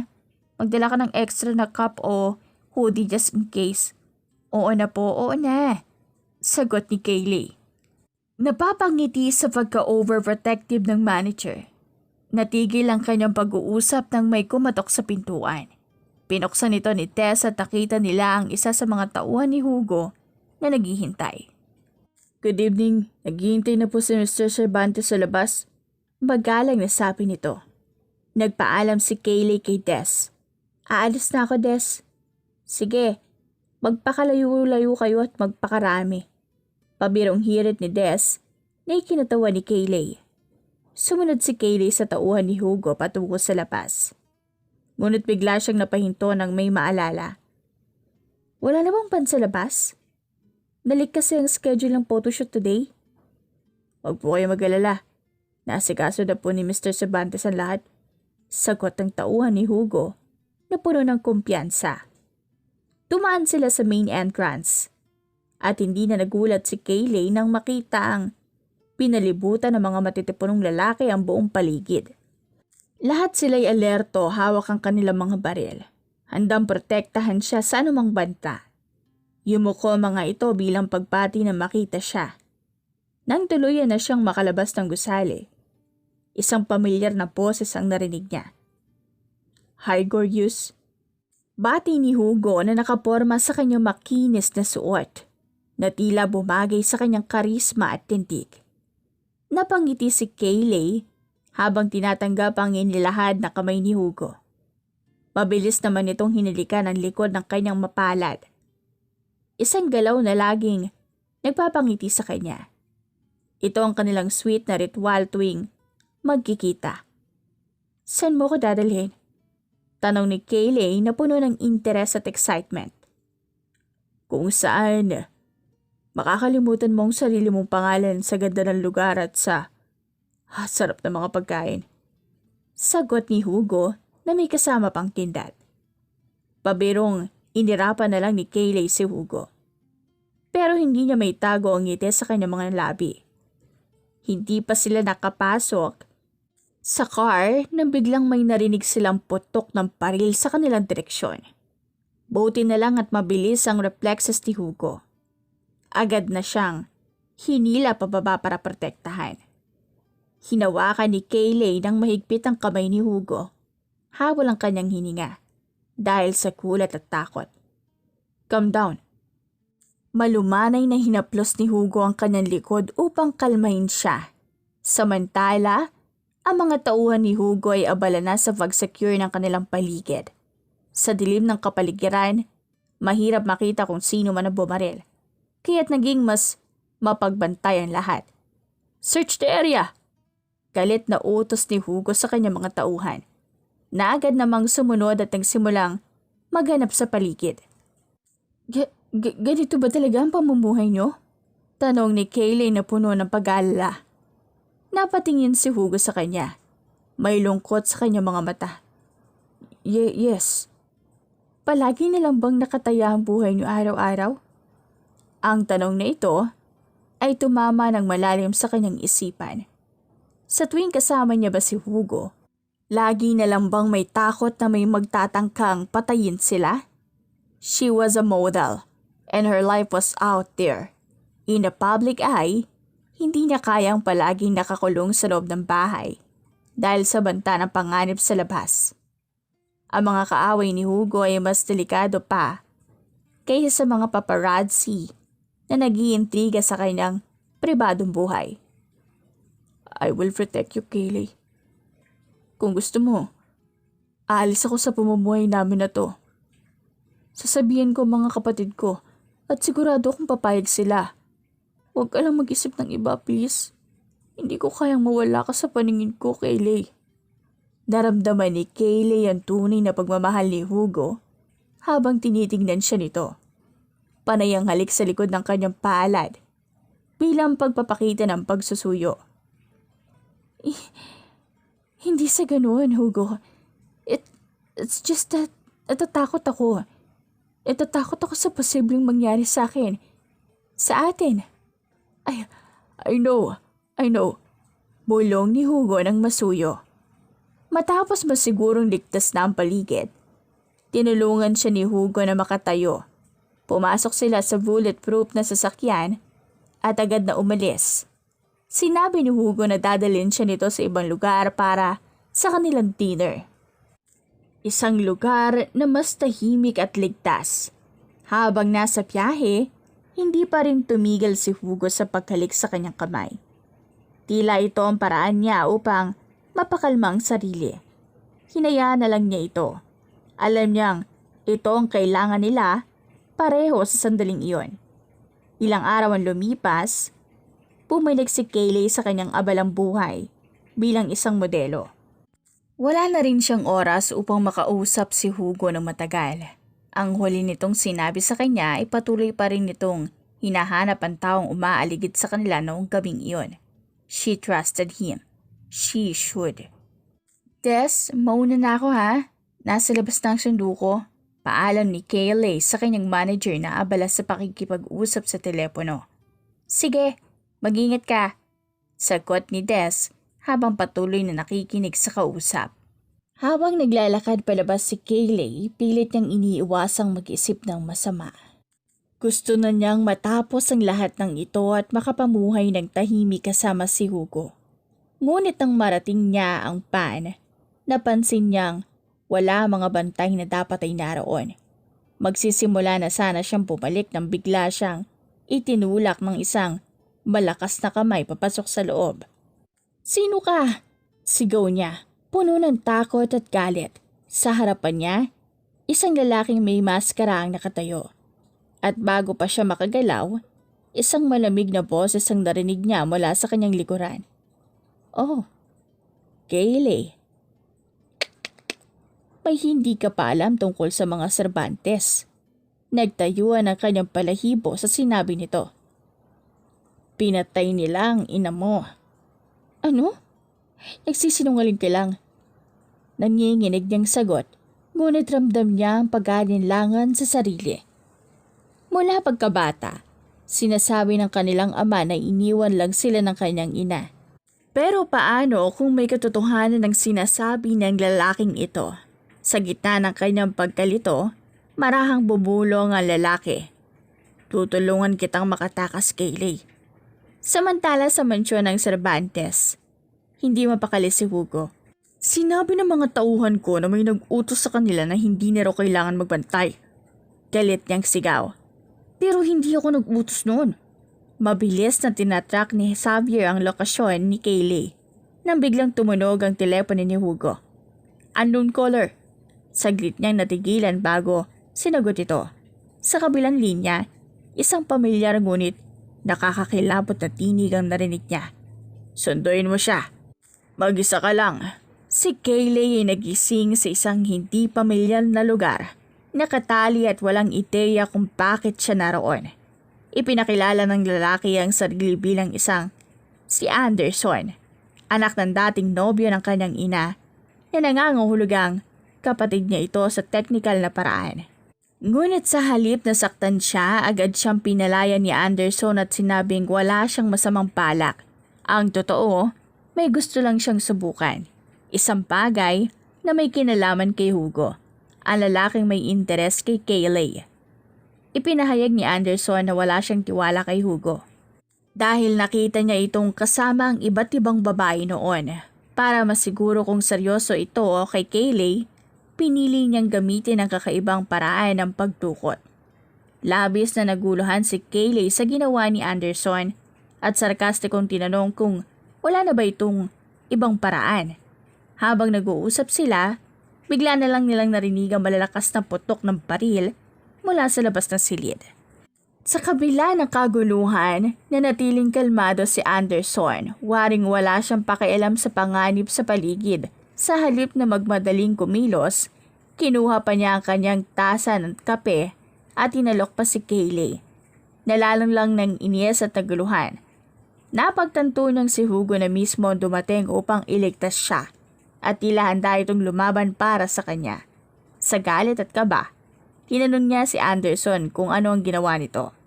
Magdala ka ng extra na cup o hoodie just in case. Oo na po, oo na. Sagot ni Kayleigh. Napapangiti sa pagka-overprotective ng manager. Natigil ang kanyang pag-uusap nang may kumatok sa pintuan. Pinuksan ito ni Tess at nakita nila ang isa sa mga tauhan ni Hugo na naghihintay. Good evening. Naghihintay na po si Mr. Cervantes sa labas. Bagalang nasabi nito. Nagpaalam si Kayleigh kay Des. Aalis na ako, Des. Sige, magpakalayo-layo kayo at magpakarami. Pabirong hirit ni Des na ikinatawa ni Kayleigh. Sumunod si Kayleigh sa tauhan ni Hugo patungo sa labas. Ngunit bigla siyang napahinto nang may maalala. Wala na bang pan sa labas? Nalik kasi ang schedule ng photoshoot today. Huwag po kayo mag-alala. Nasikaso na po ni Mr. Cervantes ang lahat. Sagot ng tauhan ni Hugo na puno ng kumpiyansa. Tumaan sila sa main entrance at hindi na nagulat si Kayleigh nang makita ang pinalibutan ng mga matitipunong lalaki ang buong paligid. Lahat sila'y alerto, hawak ang kanilang mga baril. Handang protektahan siya sa anumang banta. Yumuko mga ito bilang pagpati na makita siya. Nang tuluyan na siyang makalabas ng gusali, isang pamilyar na boses ang narinig niya. Hi, Gorgeous. Bati ni Hugo na nakaporma sa kanyang makinis na suot, na tila bumagay sa kanyang karisma at tindig. Napangiti si Kayleigh habang tinatanggap ang inilahad na kamay ni Hugo. Mabilis naman itong hinalikan ang likod ng kanyang mapalad. Isang galaw na laging nagpapangiti sa kanya. Ito ang kanilang sweet na ritual tuwing magkikita. Saan mo ko dadalhin? Tanong ni Kayleigh na puno ng interes at excitement. Kung saan, makakalimutan mo ang sarili mong pangalan sa ganda ng lugar at sa sarap na mga pagkain. Sagot ni Hugo na may kasama pang kindat. Pabirong inirapan na lang ni Kayleigh si Hugo. Pero hindi niya may tago ang ngiti sa kanyang mga labi. Hindi pa sila nakapasok sa car nang biglang may narinig silang putok ng paril sa kanilang direksyon. Buti na lang at mabilis ang reflexes ni Hugo. Agad na siyang hinila pababa para protektahan. Hinawakan ni Kayleigh ng mahigpit ang kamay ni Hugo. Hawal ang kanyang hininga dahil sa kulat at takot. Calm down. Malumanay na hinaplos ni Hugo ang kanyang likod upang kalmahin siya. Samantala, ang mga tauhan ni Hugo ay abala na sa pag-secure ng kanilang paligid. Sa dilim ng kapaligiran, mahirap makita kung sino man ang bumaril, kaya't naging mas mapagbantay ang lahat. "Search the area!" Galit na utos ni Hugo sa kanyang mga tauhan, na agad namang sumunod at nagsimulang maghanap sa paligid. Ganito ba talaga ang pamumuhay niyo?" Tanong ni Kayleigh na puno ng pag-aalala. Napatingin si Hugo sa kanya. May lungkot sa kanyang mga mata. Yes. Palagi na lang bang nakataya ang buhay niyo araw-araw?" Ang tanong na ito ay tumama ng malalim sa kanyang isipan. Sa tuwing kasama niya ba si Hugo, lagi na lang bang may takot na may magtatangkang patayin sila? She was a model, and her life was out there. In the public eye, hindi niya kayang palaging nakakulong sa loob ng bahay dahil sa banta ng panganib sa labas. Ang mga kaaway ni Hugo ay mas delikado pa kaysa sa mga paparazzi na nag-iintriga sa kanyang pribadong buhay. "I will protect you, Kayleigh. Kung gusto mo, aalis ako sa pamumuhay namin na to. Sasabihin ko mga kapatid ko at sigurado akong papayag sila. Huwag ka lang mag-isip ng iba, please. Hindi ko kayang mawala ka sa paningin ko, Kayleigh." Naramdaman ni Kayleigh ang tunay na pagmamahal ni Hugo habang tinitingnan siya nito. Panay ang halik sa likod ng kanyang palad bilang pagpapakita ng pagsusuyo. Hindi sa ganoon, Hugo. It's just that natatakot ako. Natatakot ako sa posibleng mangyari sa akin. Sa atin. I know. Bulong ni Hugo ng masuyo. Matapos masigurong ligtas na ang paligid, tinulungan siya ni Hugo na makatayo. Pumasok sila sa bulletproof na sasakyan at agad na umalis. Sinabi ni Hugo na dadalhin siya nito sa ibang lugar para sa kanilang dinner. Isang lugar na mas tahimik at ligtas. Habang nasa biyahe, hindi pa rin tumigil si Hugo sa paghalik sa kanyang kamay. Tila ito ang paraan niya upang mapakalma ang sarili. Hinayaan na lang niya ito. Alam niyang ito ang kailangan nila pareho sa sandaling iyon. Ilang araw ang lumipas, bumalik si Kayleigh sa kanyang abalang buhay bilang isang modelo. Wala na rin siyang oras upang makausap si Hugo ng matagal. Ang huli nitong sinabi sa kanya ay patuloy pa rin nitong hinahanap ang taong umaaligid sa kanila noong gabing iyon. She trusted him. She should. "Des, mauna na ako ha. Nasa labas na ang sundo ko." Paalam ni Kayleigh sa kanyang manager na abala sa pakikipag-usap sa telepono. "Sige, mag-ingat ka," sagot ni Des habang patuloy na nakikinig sa kausap. Habang naglalakad palabas si Kayleigh, pilit niyang iniiwasang mag-isip ng masama. Gusto na niyang matapos ang lahat ng ito at makapamuhay ng tahimik kasama si Hugo. Ngunit nang marating niya ang van, napansin niyang wala mga bantay na dapat ay naroon. Magsisimula na sana siyang bumalik nang bigla siyang itinulak ng isang malakas na kamay papasok sa loob. "Sino ka?" sigaw niya, puno ng takot at galit. Sa harapan niya, isang lalaking may maskara ang nakatayo. At bago pa siya makagalaw, isang malamig na boses ang narinig niya mula sa kanyang likuran. "Oh, Kayleigh. May hindi ka pa alam tungkol sa mga Cervantes." Nagtayuan ang kanyang palahibo sa sinabi nito. "Pinatay nila ang ina mo." "Ano? Nagsisinungaling ka lang." Nanginginig niyang sagot, ngunit ramdam niya ang pag-alinlangan sa sarili. Mula pagkabata, sinasabi ng kanilang ama na iniwan lang sila ng kanyang ina. Pero paano kung may katotohanan ng sinasabi ng lalaking ito? Sa gitna ng kanyang pagkalito, marahang bumulong ang lalaki. "Tutulungan kitang makatakas, Kayleigh." Samantala sa mansyon ng Cervantes, hindi mapakali si Hugo. "Sinabi ng mga tauhan ko na may nag-utos sa kanila na hindi na raw kailangan magbantay." Galit niyang sigaw. Pero hindi ako nag-utos noon. Mabilis na tinatrack ni Xavier ang lokasyon ni Kaylee nang biglang tumunog ang telepono ni Hugo. Unknown caller. Saglit niyang natigilan bago sinagot ito. Sa kabilang linya, isang pamilyar ngunit nakakakilabot na tinig ang narinig niya. Sunduin mo siya. Mag-isa ka lang. Si Kaylee ay nagising sa isang hindi pamilyar na lugar. Nakatali at walang ideya kung bakit siya naroon. Ipinakilala ng lalaki ang sarili bilang si Anderson, anak ng dating nobyo ng kanyang ina na nangangahulugang kapatid niya ito sa teknikal na paraan. Ngunit sa halip na saktan siya, agad siyang pinalaya ni Anderson at sinabing wala siyang masamang balak. Ang totoo, may gusto lang siyang subukan. Isang bagay na may kinalaman kay Hugo, ang lalaking may interes kay Kaylee. Ipinahayag ni Anderson na wala siyang tiwala kay Hugo. Dahil nakita niya itong kasama ang iba't ibang babae noon. Para masiguro kung seryoso ito kay Kaylee, pinili niyang gamitin ang kakaibang paraan ng pagtukot. Labis na naguluhan si Kaylee sa ginawa ni Anderson at sarkastikong tinanong kung wala na ba itong ibang paraan. Habang nag-uusap sila, bigla na lang nilang narinig ang malalakas na putok ng baril mula sa labas ng silid. Sa kabila ng kaguluhan, nanatiling kalmado si Anderson. Waring wala siyang pakialam sa panganib sa paligid. Sa halip na magmadaling kumilos, kinuha pa niya ang kanyang tasa ng kape at inalok pa si Kaylee. Nalalang lang ng inis at naguluhan. Napagtanto niyang si Hugo na mismo dumating upang iligtas siya at tila handa itong lumaban para sa kanya. Sa galit at kaba, tinanong niya si Anderson kung ano ang ginawa nito.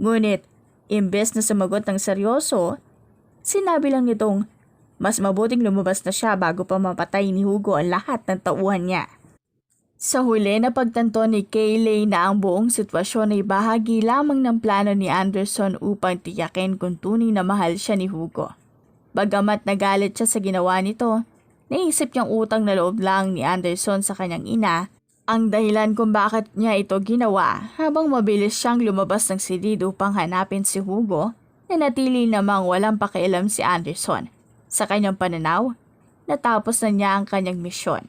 Ngunit, imbes na sumagot ng seryoso, sinabi lang nitong mas mabuting lumabas na siya bago pa mapatay ni Hugo ang lahat ng tauhan niya. Sa huli na pagtanto ni Kaylee na ang buong sitwasyon ay bahagi lamang ng plano ni Anderson upang tiyakin kung tunay na mahal siya ni Hugo. Bagamat nagalit siya sa ginawa nito, naisip niyang utang na loob lang ni Anderson sa kanyang ina ang dahilan kung bakit niya ito ginawa. Habang mabilis siyang lumabas ng silid upang hanapin si Hugo, nanatili namang walang pakialam si Anderson. Sa kanyang pananaw, natapos na niya ang kanyang misyon.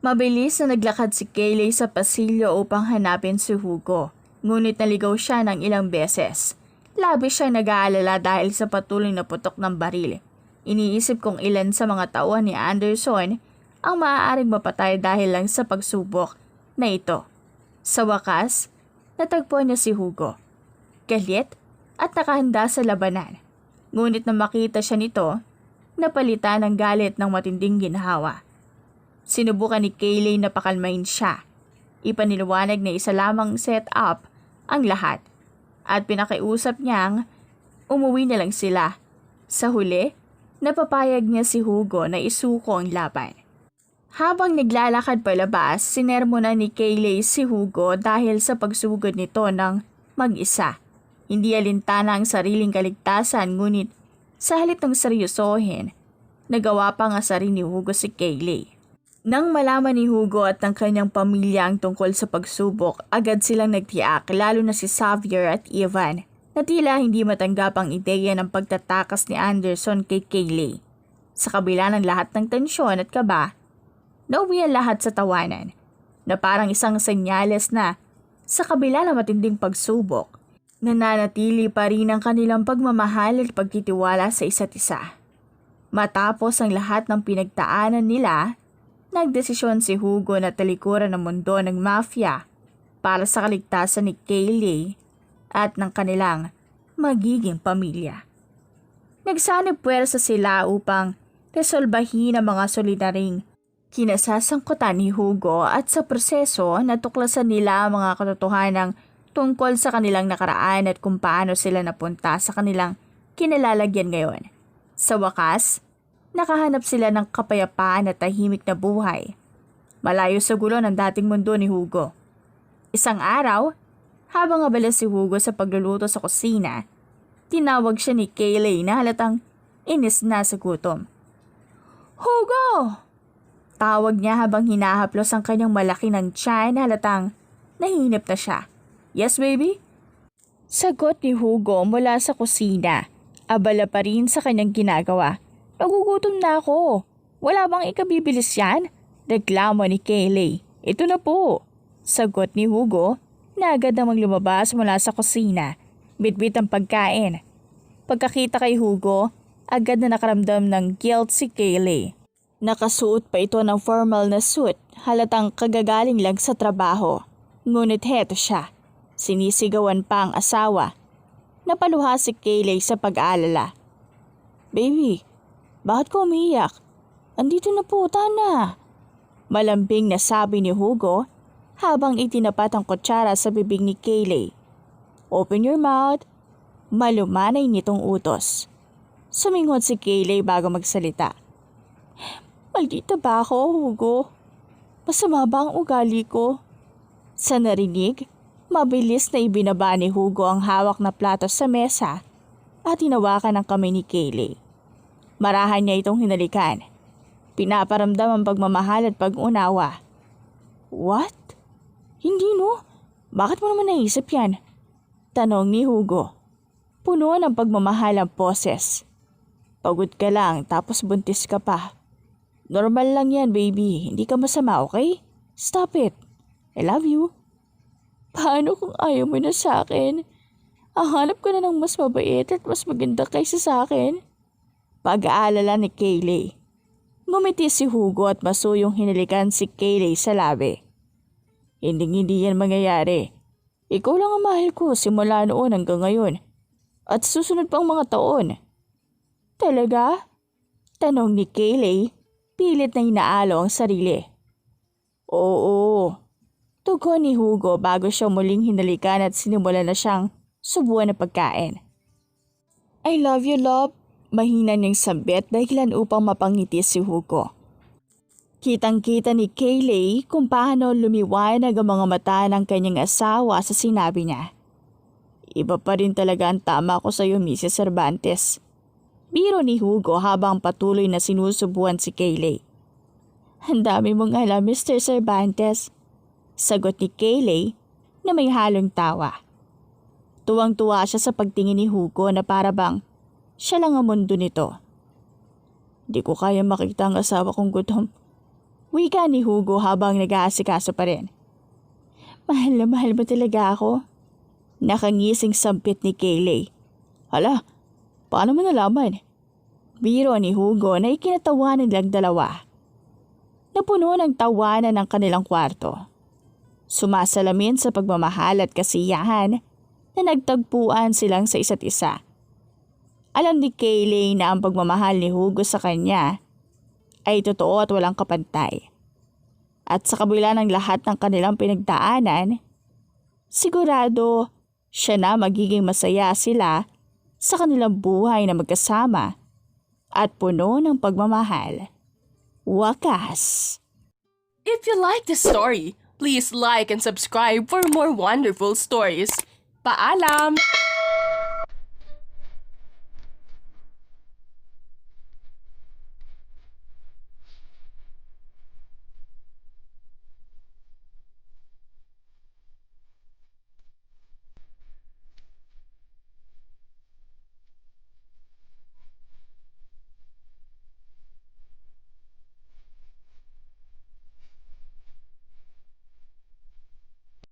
Mabilis na naglakad si Kaylee sa pasilyo upang hanapin si Hugo, ngunit naligaw siya ng ilang beses. Labis siyang nag-aalala dahil sa patuloy na putok ng baril. Iniisip kung ilan sa mga tauhan ni Anderson ang maaaring mapatay dahil lang sa pagsubok na ito. Sa wakas, natagpuan niya si Hugo. Galit at nakahanda sa labanan. Ngunit nang makita siya nito, napalitan ang galit ng matinding ginhawa. Sinubukan ni Kaylee na pakalmahin siya. Ipaniluwanag na isa lamang set-up ang lahat at pinakiusap niyang umuwi na lang sila. Sa huli, napapayag niya si Hugo na isuko ang laban. Habang naglalakad palabas, sinermonan ni Kaylee si Hugo dahil sa pagsugod nito ng mag-isa. Hindi alintana ang sariling kaligtasan ngunit sa halip ng seryosohin, nagawa pa nga sa rin ni Hugo si Kaylee. Nang malaman ni Hugo at ng kanyang pamilya ang tungkol sa pagsubok, agad silang nagtiyak lalo na si Xavier at Ivan na tila hindi matanggap ang ideya ng pagtatakas ni Anderson kay Kaylee. Sa kabila ng lahat ng tensyon at kaba, nauwi ang lahat sa tawanan na parang isang senyales na sa kabila ng matinding pagsubok, nananatili pa rin ang kanilang pagmamahal at pagtitiwala sa isa't isa. Matapos ang lahat ng pinagdaanan nila, nagdesisyon si Hugo na talikuran ang mundo ng mafia para sa kaligtasan ni Kaylee at ng kanilang magiging pamilya. Nagsanib puwersa sila upang resolbahin ang mga solidaring kinasasangkutan ni Hugo at sa proseso natuklasan nila ang mga katotohanan tungkol sa kanilang nakaraan at kung paano sila napunta sa kanilang kinalalagyan ngayon. Sa wakas, nakahanap sila ng kapayapaan at tahimik na buhay, malayo sa gulo ng dating mundo ni Hugo. Isang araw, habang abala si Hugo sa pagluluto sa kusina, tinawag siya ni Kaylee na halatang inis na sa gutom. "Hugo!" Tawag niya habang hinahaplos ang kanyang malaki ng tiyan na halatang nahinip na siya. "Yes, baby? Sagot ni Hugo mula sa kusina. Abala pa rin sa kanyang ginagawa. Nagugutom na ako. Wala bang ikabibilis yan? Reklamo ni Kayleigh. Ito na po. Sagot ni Hugo na agad namang lumabas mula sa kusina. Bitbit ang pagkain. Pagkakita kay Hugo, agad na nakaramdam ng guilt si Kayleigh. Nakasuot pa ito ng formal na suit, halatang kagagaling lang sa trabaho. Ngunit heto siya, sinisigawan pa ang asawa. Napaluha si Kayleigh sa pag-aalala. Baby, bakit ko umiyak? Andito na po, tana. Malambing na sabi ni Hugo habang itinapat ang kutsara sa bibig ni Kayleigh. Open your mouth. Malumanay nitong utos. Sumingot si Kayleigh bago magsalita. Maldita ba ako, Hugo? Masama ba ang ugali ko? Sa narinig, mabilis na ibinaba ni Hugo ang hawak na plato sa mesa at hinawakan ang kamay ni Kayleigh. Marahan niya itong hinalikan. Pinaparamdam ang pagmamahal at pag-unawa. What? Hindi no? Bakit mo naman naisip yan? Tanong ni Hugo. Puno ng pagmamahal ang poses. Pagod ka lang tapos buntis ka pa. Normal lang yan, baby. Hindi ka masama, okay? Stop it. I love you. Paano kung ayaw mo na sa akin? Hanap ka na ng mas mabait at mas maganda kaysa sa akin? Pag-aalala ni Kayleigh. Ngumiti si Hugo at masuyong hinalikan si Kayleigh sa labi. Hindi yan mangyayari. Ikaw lang ang mahal ko simula noon hanggang ngayon. At susunod pang mga taon. Talaga? Tanong ni Kayleigh, pilit na inaalo ang sarili. Oo. Tugon ni Hugo bago siya muling hinalikan at sinimula na siyang subuan ng pagkain. I love you, love. Mahina niyang sambit dahilan upang mapangiti si Hugo. Kitang-kita ni Kayleigh kung paano lumiwanag ang mga mata ng kanyang asawa sa sinabi niya. Iba pa rin talaga ang tama ko sa iyo, Mrs. Cervantes. Biro ni Hugo habang patuloy na sinusubuan si Kayleigh. Ang dami mong alam, Mr. Cervantes. Sagot ni Kayleigh na may halong tawa. Tuwang-tuwa siya sa pagtingin ni Hugo na para bang siya lang ang mundo nito. Di ko kaya makita ang asawa kong gutom. Wika ni Hugo habang nag-aasikaso pa rin. Mahal na mahal mo talaga ako. Nakangising sampit ni Kayleigh. Hala, paano mo nalaman? Biro ni Hugo na ikinatawanan lang dalawa. Napuno ng tawanan ng kanilang kwarto. Sumasalamin sa pagmamahal at kasiyahan na nagtagpuan silang sa isa't isa. Alam ni Kayleigh na ang pagmamahal ni Hugo sa kanya ay totoo at walang kapantay. At sa kabila ng lahat ng kanilang pinagdaanan, sigurado siya na magiging masaya sila sa kanilang buhay na magkasama at puno ng pagmamahal. Wakas! If you like this story, please like and subscribe for more wonderful stories. Paalam!